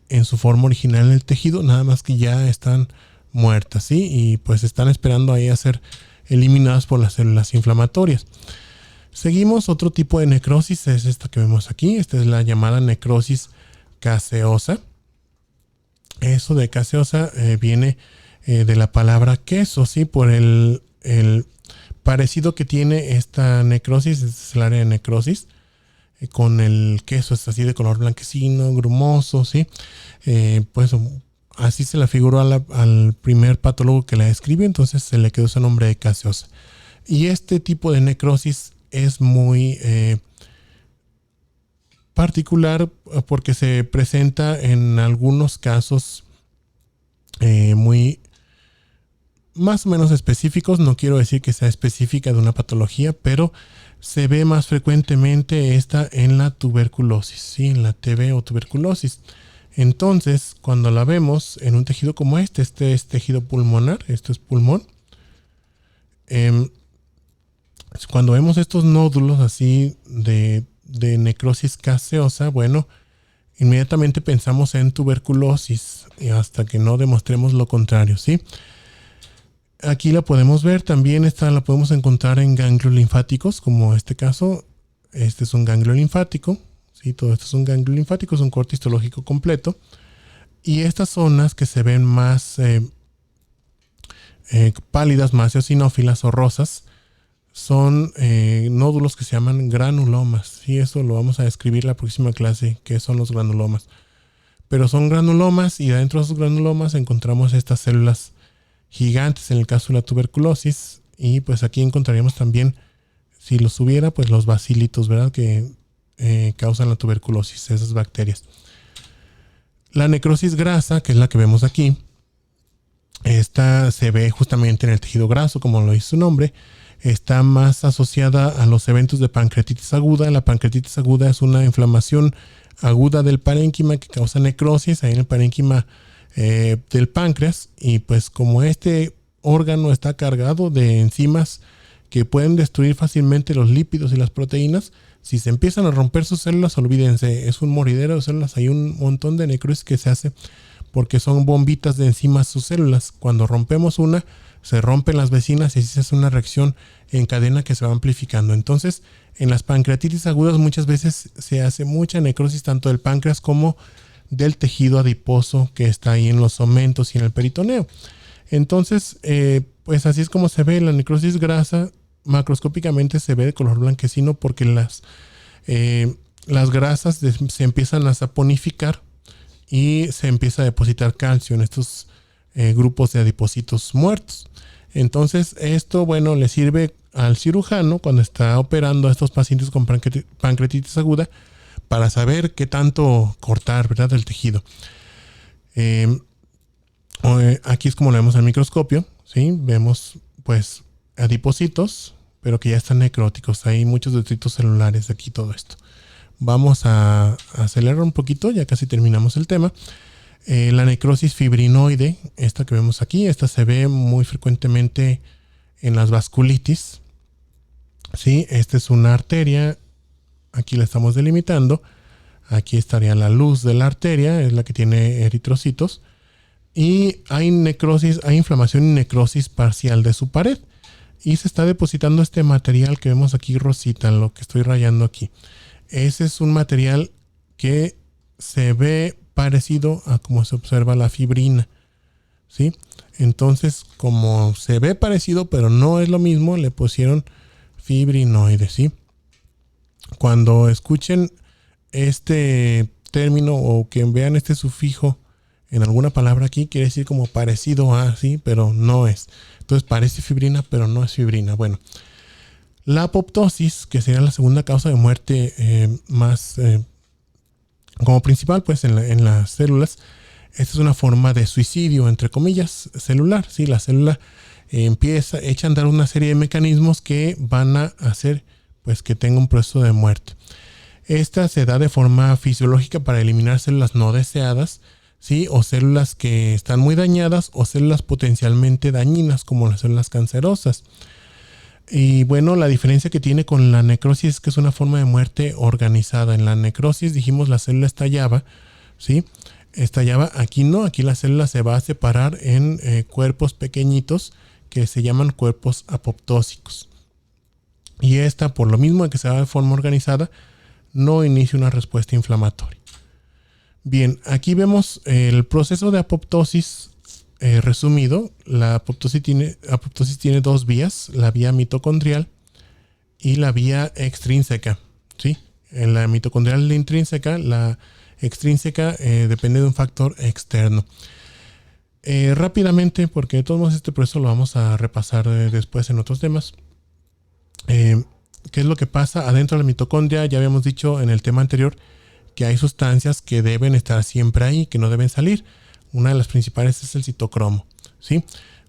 en su forma original en el tejido, nada más que ya están muertas, ¿sí? Y pues están esperando ahí a ser eliminadas por las células inflamatorias. Seguimos, otro tipo de necrosis es esta que vemos aquí. Esta es la llamada necrosis caseosa. Eso de caseosa viene de la palabra queso, ¿sí? Por el parecido que tiene esta necrosis, es el área de necrosis, con el queso, es así de color blanquecino, grumoso, ¿sí? Pues así se la figuró al primer patólogo que la describió, entonces se le quedó ese nombre de caseosa. Y este tipo de necrosis es muy particular porque se presenta en algunos casos muy más o menos específicos. No quiero decir que sea específica de una patología, pero se ve más frecuentemente esta en la tuberculosis, ¿sí? En la TB o tuberculosis. Entonces, cuando la vemos en un tejido como este es tejido pulmonar, esto es pulmón. Cuando vemos estos nódulos así de necrosis caseosa, bueno, inmediatamente pensamos en tuberculosis hasta que no demostremos lo contrario, ¿sí? Aquí la podemos ver, también esta la podemos encontrar en ganglios linfáticos, como este caso. Este es un ganglio linfático, ¿sí? Todo esto es un ganglio linfático, es un corte histológico completo. Y estas zonas que se ven más pálidas, más eosinófilas o rosas, son nódulos que se llaman granulomas. Y eso lo vamos a describir en la próxima clase, qué son los granulomas. Pero son granulomas y dentro de esos granulomas encontramos estas células gigantes en el caso de la tuberculosis. Y pues aquí encontraríamos también, si los hubiera, pues los bacilitos, ¿verdad? Que causan la tuberculosis, esas bacterias. La necrosis grasa, que es la que vemos aquí, esta se ve justamente en el tejido graso, como lo dice su nombre. Está más asociada a los eventos de pancreatitis aguda. La pancreatitis aguda es una inflamación aguda del parénquima que causa necrosis. Ahí en el parénquima del páncreas, y pues como este órgano está cargado de enzimas que pueden destruir fácilmente los lípidos y las proteínas, si se empiezan a romper sus células, olvídense, es un moridero de células. Hay un montón de necrosis que se hace porque son bombitas de enzimas sus células. Cuando rompemos una, se rompen las vecinas y así se hace una reacción en cadena que se va amplificando. Entonces, en las pancreatitis agudas muchas veces se hace mucha necrosis tanto del páncreas como del tejido adiposo que está ahí en los omentos y en el peritoneo. Entonces, pues así es como se ve la necrosis grasa. Macroscópicamente se ve de color blanquecino porque las grasas se empiezan a saponificar y se empieza a depositar calcio en estos grupos de adipocitos muertos. Entonces esto, bueno, le sirve al cirujano cuando está operando a estos pacientes con pancreatitis aguda para saber qué tanto cortar, ¿verdad?, del tejido. Aquí es como lo vemos al microscopio, ¿sí? Vemos pues adipocitos, pero que ya están necróticos. Hay muchos detritos celulares aquí, todo esto. Vamos a acelerar un poquito, ya casi terminamos el tema. La necrosis fibrinoide, esta que vemos aquí, esta se ve muy frecuentemente en las vasculitis. ¿Sí? Esta es una arteria, aquí la estamos delimitando. Aquí estaría la luz de la arteria, es la que tiene eritrocitos. Y hay necrosis, hay inflamación y necrosis parcial de su pared. Y se está depositando este material que vemos aquí rosita, lo que estoy rayando aquí. Ese es un material que se ve parecido a como se observa la fibrina, ¿sí? Entonces, como se ve parecido, pero no es lo mismo, le pusieron fibrinoide, ¿sí? Cuando escuchen este término o que vean este sufijo en alguna palabra aquí, quiere decir como parecido a, ¿sí? Pero no es. Entonces parece fibrina, pero no es fibrina. Bueno, la apoptosis, que sería la segunda causa de muerte más como principal, pues en las células, esta es una forma de suicidio, entre comillas, celular. ¿Sí? La célula echa a andar una serie de mecanismos que van a hacer pues que tenga un proceso de muerte. Esta se da de forma fisiológica para eliminar células no deseadas, ¿sí? O células que están muy dañadas o células potencialmente dañinas como las células cancerosas. Y bueno, la diferencia que tiene con la necrosis es que es una forma de muerte organizada. En la necrosis dijimos la célula estallaba, ¿sí? Estallaba, aquí no, aquí la célula se va a separar en cuerpos pequeñitos que se llaman cuerpos apoptósicos. Y esta, por lo mismo de que se da de forma organizada, no inicia una respuesta inflamatoria. Bien, aquí vemos el proceso de apoptosis resumido. La apoptosis tiene dos vías, la vía mitocondrial y la vía extrínseca, ¿sí? En la mitocondrial es la intrínseca, la extrínseca depende de un factor externo. Rápidamente, porque de todos modos este proceso lo vamos a repasar después en otros temas. ¿Qué es lo que pasa adentro de la mitocondria? Ya habíamos dicho en el tema anterior que hay sustancias que deben estar siempre ahí, que no deben salir. Una de las principales es el citocromo, ¿sí?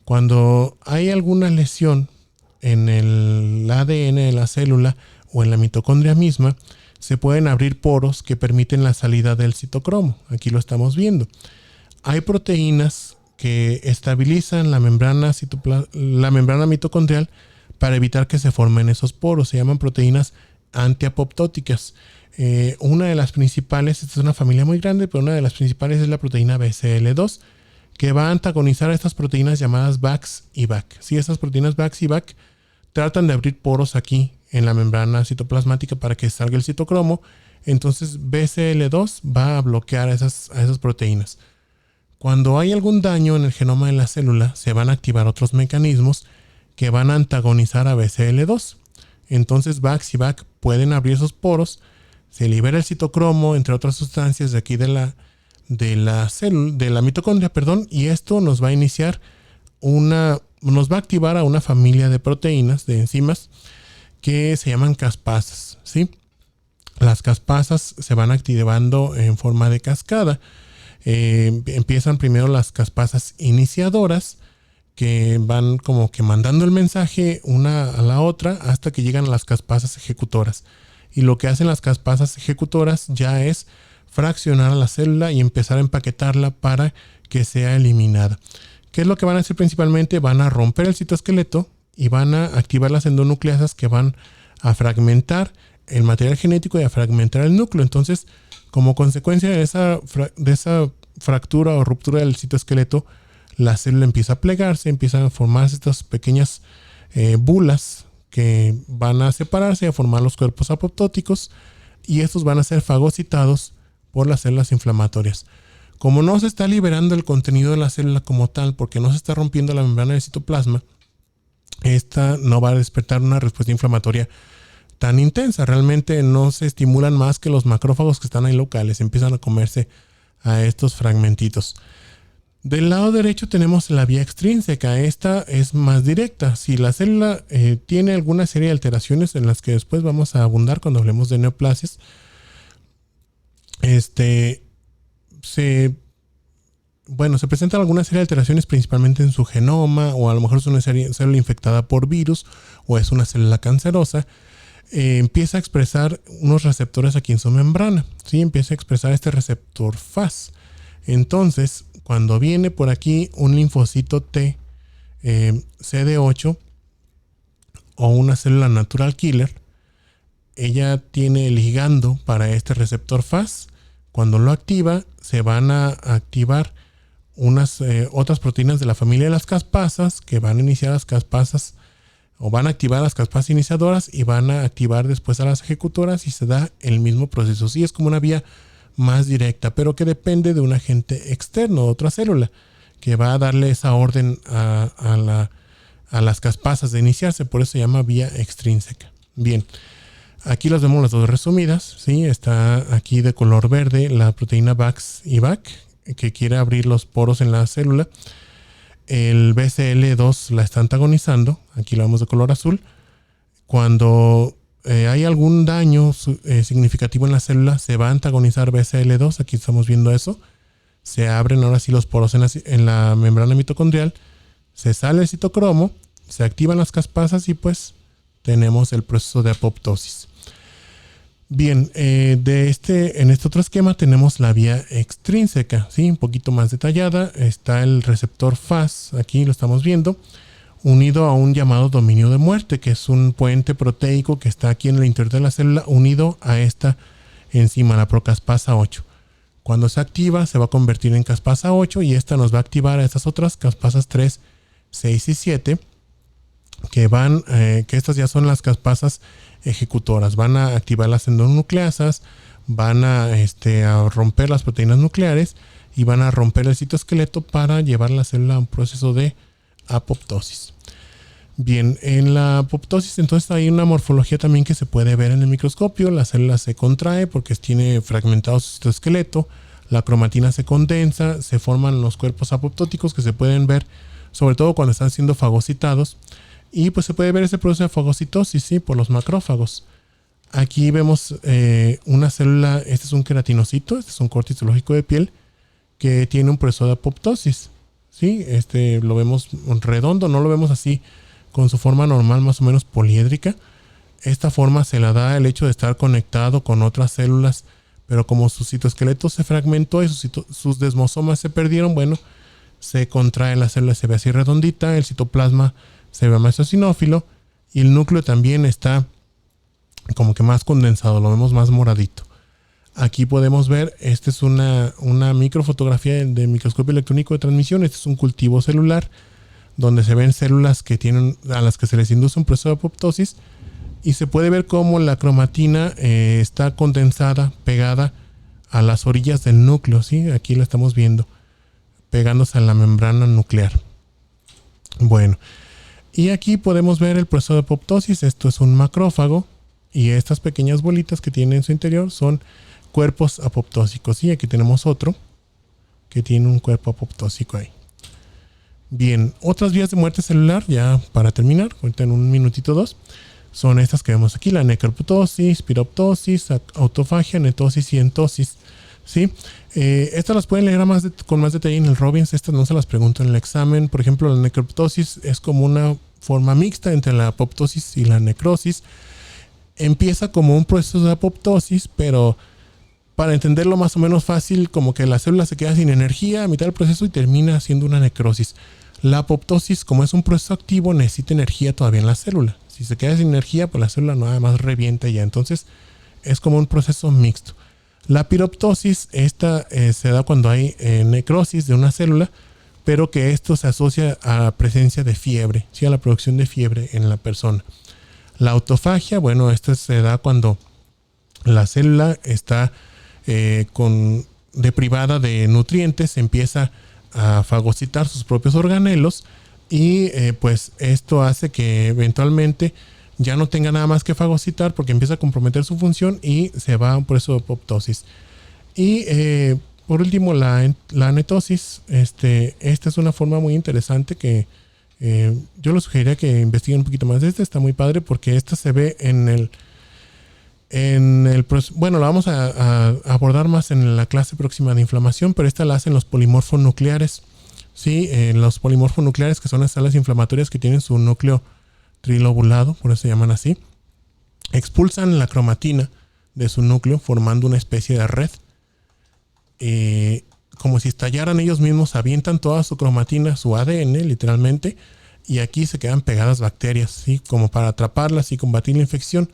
Cuando hay alguna lesión en el ADN de la célula o en la mitocondria misma, se pueden abrir poros que permiten la salida del citocromo. Aquí lo estamos viendo. Hay proteínas que estabilizan la membrana mitocondrial para evitar que se formen esos poros. Se llaman proteínas antiapoptóticas. Una de las principales, esta es una familia muy grande, pero una de las principales es la proteína BCL2, que va a antagonizar a estas proteínas llamadas BAX y BAC. Si estas proteínas BAX y BAC tratan de abrir poros aquí en la membrana citoplasmática para que salga el citocromo, entonces BCL2 va a bloquear a esas proteínas. Cuando hay algún daño en el genoma de la célula, se van a activar otros mecanismos que van a antagonizar a BCL2. Entonces BAX y BAC pueden abrir esos poros, se libera el citocromo, entre otras sustancias de aquí de la mitocondria, y esto nos va a iniciar nos va a activar a una familia de proteínas, de enzimas, que se llaman caspasas, ¿sí? Las caspasas se van activando en forma de cascada. Empiezan primero las caspasas iniciadoras, que van como que mandando el mensaje una a la otra hasta que llegan a las caspasas ejecutoras. Y lo que hacen las caspasas ejecutoras ya es fraccionar a la célula y empezar a empaquetarla para que sea eliminada. ¿Qué es lo que van a hacer principalmente? Van a romper el citoesqueleto y van a activar las endonucleasas que van a fragmentar el material genético y a fragmentar el núcleo. Entonces, como consecuencia de esa fractura o ruptura del citoesqueleto, la célula empieza a plegarse, empiezan a formarse estas pequeñas bulas que van a separarse y a formar los cuerpos apoptóticos, y estos van a ser fagocitados por las células inflamatorias. Como no se está liberando el contenido de la célula como tal, porque no se está rompiendo la membrana del citoplasma, esta no va a despertar una respuesta inflamatoria tan intensa. Realmente no se estimulan más que los macrófagos que están ahí locales, empiezan a comerse a estos fragmentitos. Del lado derecho tenemos la vía extrínseca. Esta es más directa. Si la célula tiene alguna serie de alteraciones en las que después vamos a abundar cuando hablemos de neoplasias, se presentan alguna serie de alteraciones principalmente en su genoma, o a lo mejor es una célula infectada por virus o es una célula cancerosa. Empieza a expresar unos receptores aquí en su membrana, ¿sí? Empieza a expresar este receptor FAS. Entonces, cuando viene por aquí un linfocito T, CD8 o una célula natural killer, ella tiene el ligando para este receptor FAS. Cuando lo activa, se van a activar unas otras proteínas de la familia de las caspasas, que van a iniciar las caspasas, o van a activar las caspasas iniciadoras y van a activar después a las ejecutoras, y se da el mismo proceso. Sí, es como una vía más directa, pero que depende de un agente externo, otra célula, que va a darle esa orden a las caspasas de iniciarse. Por eso se llama vía extrínseca. Bien, aquí las vemos las dos resumidas, ¿sí? Está aquí de color verde la proteína VAX-IVAC, que quiere abrir los poros en la célula. El BCL2 la está antagonizando, aquí la vemos de color azul. Cuando hay algún daño significativo en la célula, se va a antagonizar BCL2, aquí estamos viendo eso. Se abren ahora sí los poros en la membrana mitocondrial, se sale el citocromo, se activan las caspasas y pues tenemos el proceso de apoptosis. Bien, en este otro esquema tenemos la vía extrínseca, ¿sí? Un poquito más detallada. Está el receptor FAS, aquí lo estamos viendo, unido a un llamado dominio de muerte, que es un puente proteico que está aquí en el interior de la célula, unido a esta enzima, la procaspasa 8. Cuando se activa, se va a convertir en caspasa 8, y esta nos va a activar a estas otras caspasas 3, 6 y 7, que estas ya son las caspasas ejecutoras. Van a activar las endonucleasas, van a romper las proteínas nucleares y van a romper el citoesqueleto para llevar la célula a un proceso de apoptosis. Bien, en la apoptosis entonces hay una morfología también que se puede ver en el microscopio. La célula se contrae porque tiene fragmentado su citoesqueleto, la cromatina se condensa, se forman los cuerpos apoptóticos que se pueden ver sobre todo cuando están siendo fagocitados, y pues se puede ver ese proceso de fagocitosis, ¿sí? Por los macrófagos. Aquí vemos una célula, este es un queratinocito, este es un corte histológico de piel que tiene un proceso de apoptosis, ¿sí? Lo vemos redondo, no lo vemos así con su forma normal, más o menos poliédrica. Esta forma se la da el hecho de estar conectado con otras células, pero como su citoesqueleto se fragmentó y sus desmosomas se perdieron, bueno, se contrae la célula, se ve así redondita, el citoplasma se ve más eosinófilo y el núcleo también está como que más condensado, lo vemos más moradito. Aquí podemos ver, esta es una microfotografía de microscopio electrónico de transmisión. Este es un cultivo celular donde se ven células a las que se les induce un proceso de apoptosis, y se puede ver cómo la cromatina está condensada, pegada a las orillas del núcleo, ¿sí? Aquí la estamos viendo, pegándose a la membrana nuclear. Bueno, y aquí podemos ver el proceso de apoptosis. Esto es un macrófago, y estas pequeñas bolitas que tiene en su interior son cuerpos apoptósicos. Y aquí tenemos otro que tiene un cuerpo apoptósico ahí. Bien, otras vías de muerte celular, ya para terminar, ahorita en un minutito dos, son estas que vemos aquí: la necroptosis, piroptosis, autofagia, netosis y entosis, ¿sí? Estas las pueden leer con más detalle en el Robbins. Estas no se las pregunto en el examen. Por ejemplo, la necroptosis es como una forma mixta entre la apoptosis y la necrosis. Empieza como un proceso de apoptosis, pero Para entenderlo más o menos fácil, como que la célula se queda sin energía a mitad del proceso y termina haciendo una necrosis. La apoptosis, como es un proceso activo, necesita energía todavía en la célula. Si se queda sin energía, pues la célula nada más revienta ya. Entonces es como un proceso mixto. La piroptosis, esta se da cuando hay necrosis de una célula, pero que esto se asocia a la presencia de fiebre, ¿sí? A la producción de fiebre en la persona. La autofagia, bueno, esta se da cuando la célula está deprivada de nutrientes, empieza a fagocitar sus propios organelos y pues esto hace que eventualmente ya no tenga nada más que fagocitar porque empieza a comprometer su función y se va a un proceso de apoptosis. Y por último, la anetosis. Esta es una forma muy interesante que yo les sugeriría que investiguen un poquito más de esta. Está muy padre porque esta se ve bueno, la vamos a abordar más en la clase próxima de inflamación, pero esta la hacen los polimorfos nucleares. Sí, los polimorfos nucleares, que son las células inflamatorias que tienen su núcleo trilobulado, por eso se llaman así, expulsan la cromatina de su núcleo formando una especie de red. Como si estallaran ellos mismos, avientan toda su cromatina, su ADN literalmente, y aquí se quedan pegadas bacterias, ¿sí? Como para atraparlas y combatir la infección.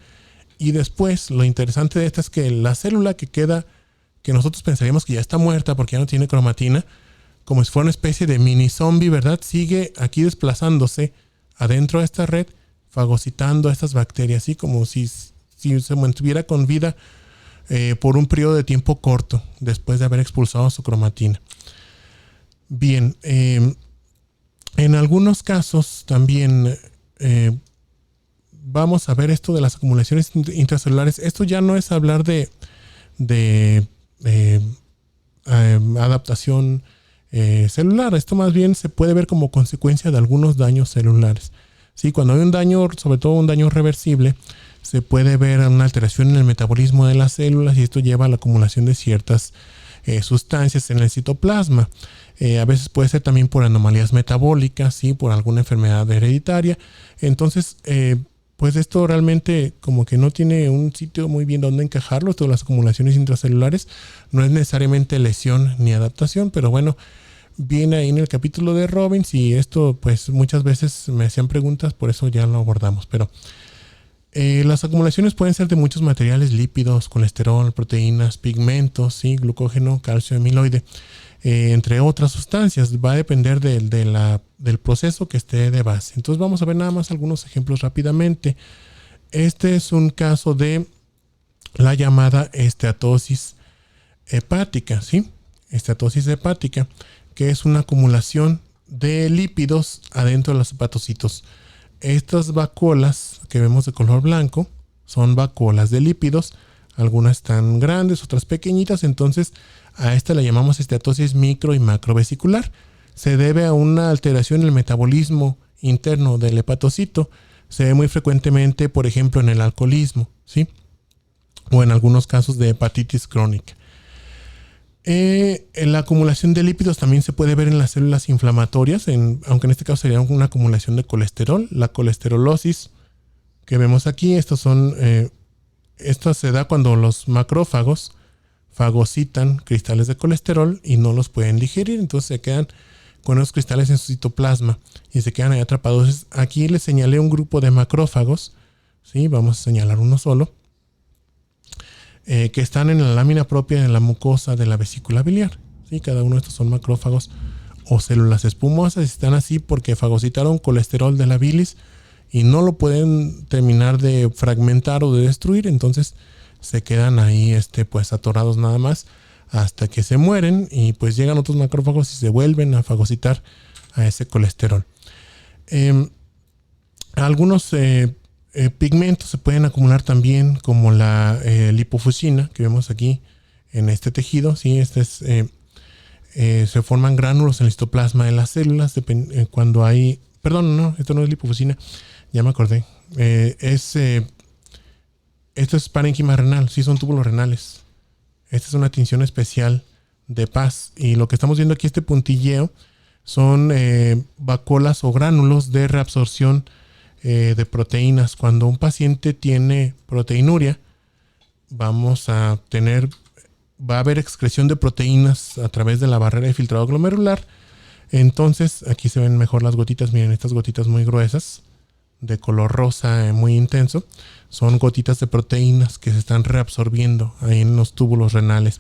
Y después, lo interesante de esta es que la célula que queda, que nosotros pensaríamos que ya está muerta porque ya no tiene cromatina, como si fuera una especie de mini zombie, ¿verdad? Sigue aquí desplazándose adentro de esta red, fagocitando a estas bacterias, así como si se mantuviera con vida por un periodo de tiempo corto, después de haber expulsado su cromatina. Bien, en algunos casos también vamos a ver esto de las acumulaciones intracelulares. Esto ya no es hablar de adaptación celular. Esto más bien se puede ver como consecuencia de algunos daños celulares. ¿Sí? Cuando hay un daño, sobre todo un daño reversible, se puede ver una alteración en el metabolismo de las células y esto lleva a la acumulación de ciertas sustancias en el citoplasma. A veces puede ser también por anomalías metabólicas, ¿sí? Por alguna enfermedad hereditaria. Entonces, pues esto realmente como que no tiene un sitio muy bien donde encajarlo. Esto de las acumulaciones intracelulares no es necesariamente lesión ni adaptación, pero bueno, viene ahí en el capítulo de Robbins y esto pues muchas veces me hacían preguntas, por eso ya lo abordamos. Pero las acumulaciones pueden ser de muchos materiales, lípidos, colesterol, proteínas, pigmentos, ¿sí? Glucógeno, calcio, amiloide, entre otras sustancias. Va a depender del proceso que esté de base. Entonces vamos a ver nada más algunos ejemplos rápidamente. Este es un caso de la llamada esteatosis hepática, ¿sí? Esteatosis hepática, que es una acumulación de lípidos adentro de los hepatocitos. Estas vacuolas que vemos de color blanco son vacuolas de lípidos. Algunas están grandes, otras pequeñitas. Entonces a esta la llamamos esteatosis micro y macrovesicular. Se debe a una alteración en el metabolismo interno del hepatocito. Se ve muy frecuentemente, por ejemplo, en el alcoholismo, ¿sí? O en algunos casos de hepatitis crónica. En la acumulación de lípidos también se puede ver en las células inflamatorias, aunque en este caso sería una acumulación de colesterol. La colesterolosis que vemos aquí, esto se da cuando los macrófagos fagocitan cristales de colesterol y no los pueden digerir, entonces se quedan con esos cristales en su citoplasma y se quedan ahí atrapados. Entonces, aquí les señalé un grupo de macrófagos, ¿sí? Vamos a señalar uno solo, que están en la lámina propia de la mucosa de la vesícula biliar, ¿sí? Cada uno de estos son macrófagos o células espumosas, están así porque fagocitaron colesterol de la bilis y no lo pueden terminar de fragmentar o de destruir, entonces se quedan ahí pues atorados nada más hasta que se mueren y pues llegan otros macrófagos y se vuelven a fagocitar a ese colesterol. Algunos pigmentos se pueden acumular también, como la lipofuscina que vemos aquí en este tejido, ¿sí? Se forman gránulos en el citoplasma de las células cuando hay... Perdón, no, esto no es lipofuscina, ya me acordé. Esto es parénquima renal, sí, son túbulos renales. Esta es una tinción especial de Paz. Y lo que estamos viendo aquí, este puntilleo, son vacuolas o gránulos de reabsorción de proteínas. Cuando un paciente tiene proteinuria, vamos a tener va a haber excreción de proteínas a través de la barrera de filtrado glomerular. Entonces, aquí se ven mejor las gotitas. Miren, estas gotitas muy gruesas, de color rosa muy intenso, son gotitas de proteínas que se están reabsorbiendo ahí en los túbulos renales.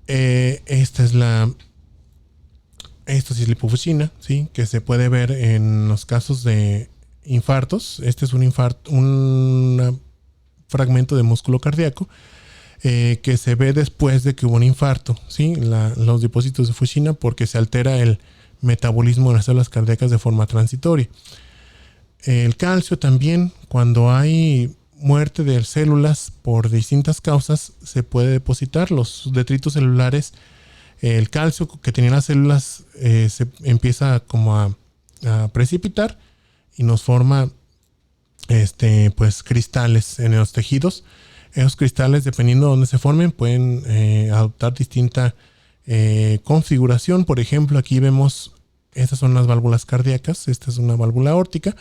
Esto sí es lipofuscina, ¿sí? Que se puede ver en los casos de infartos. Este es un fragmento de músculo cardíaco que se ve después de que hubo un infarto, ¿sí? Los depósitos de fuchsina, porque se altera el metabolismo de las células cardíacas de forma transitoria. El calcio también, cuando hay muerte de células por distintas causas, se puede depositar los detritos celulares. El calcio que tenían las células se empieza como a precipitar y nos forma pues cristales en los tejidos. Esos cristales, dependiendo de dónde se formen, pueden adoptar distinta configuración. Por ejemplo, aquí vemos, estas son las válvulas cardíacas, esta es una válvula aórtica,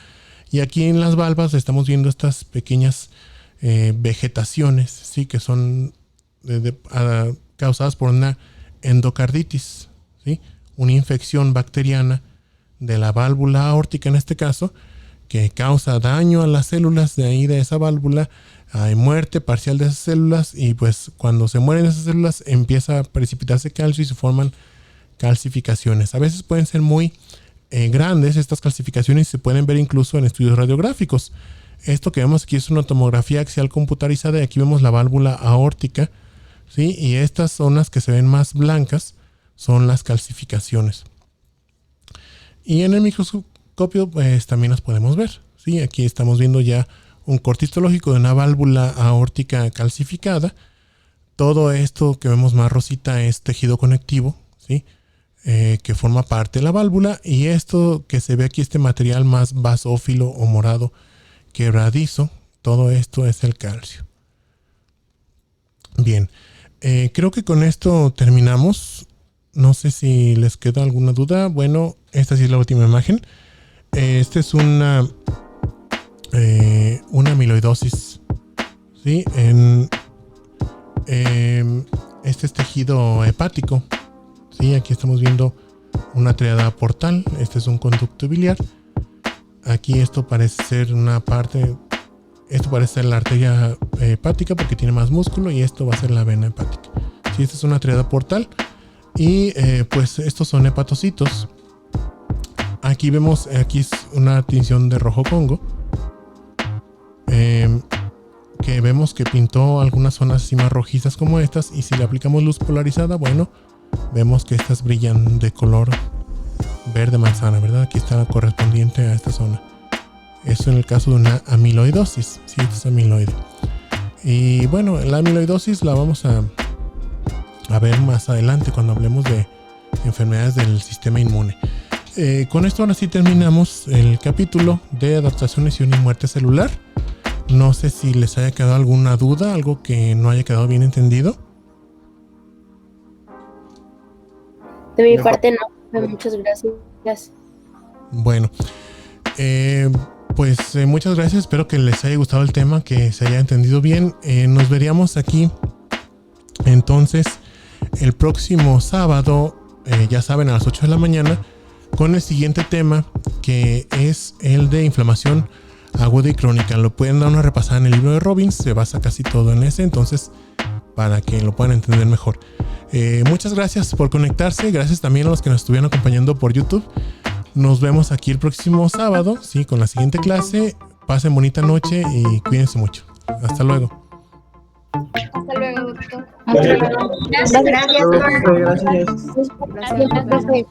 y aquí en las valvas estamos viendo estas pequeñas vegetaciones, ¿sí? Que son causadas por una endocarditis, ¿sí? Una infección bacteriana de la válvula aórtica en este caso, que causa daño a las células de ahí de esa válvula. Hay muerte parcial de esas células y pues cuando se mueren esas células empieza a precipitarse calcio y se forman calcificaciones. A veces pueden ser muy grandes estas calcificaciones y se pueden ver incluso en estudios radiográficos. Esto que vemos aquí es una tomografía axial computarizada y aquí vemos la válvula aórtica, ¿sí? Y estas zonas que se ven más blancas son las calcificaciones. Y en el microscopio pues también las podemos ver, ¿sí? Aquí estamos viendo ya un corte histológico de una válvula aórtica calcificada. Todo esto que vemos más rosita es tejido conectivo, ¿sí? Que forma parte de la válvula, y esto que se ve aquí, este material más basófilo o morado quebradizo, todo esto es el calcio. Bien, creo que con esto terminamos. No sé si les queda alguna duda. Bueno, esta sí es la última imagen. Esta es una amiloidosis, ¿sí? Este es tejido hepático, ¿sí? Aquí estamos viendo una triada portal. Este es un conducto biliar. Aquí esto parece ser una parte, esto parece ser la arteria hepática porque tiene más músculo, y esto va a ser la vena hepática. Sí, esta es una triada portal y pues estos son hepatocitos. Aquí vemos, aquí es una tinción de rojo Congo, que vemos que pintó algunas zonas así más rojizas como estas, y si le aplicamos luz polarizada, bueno, vemos que estas brillan de color verde manzana, ¿verdad? Aquí está la correspondiente a esta zona. Eso en el caso de una amiloidosis. Sí, esto es amiloide. Y bueno, la amiloidosis la vamos a ver más adelante cuando hablemos de enfermedades del sistema inmune. Con esto ahora sí terminamos el capítulo de adaptación, lesión y muerte celular. No sé si les haya quedado alguna duda, algo que no haya quedado bien entendido. De mi parte no, muchas gracias. Bueno, pues muchas gracias, espero que les haya gustado el tema, que se haya entendido bien. Nos veríamos aquí entonces el próximo sábado, ya saben, a las 8 de la mañana, con el siguiente tema, que es el de inflamación aguda y crónica. Lo pueden dar una repasada en el libro de Robbins, se basa casi todo en ese, entonces para que lo puedan entender mejor. Muchas gracias por conectarse, gracias también a los que nos estuvieron acompañando por YouTube. Nos vemos aquí el próximo sábado, sí, con la siguiente clase. Pasen bonita noche y cuídense mucho. Hasta luego. Hasta luego, doctor. Gracias. Gracias. Gracias. Gracias.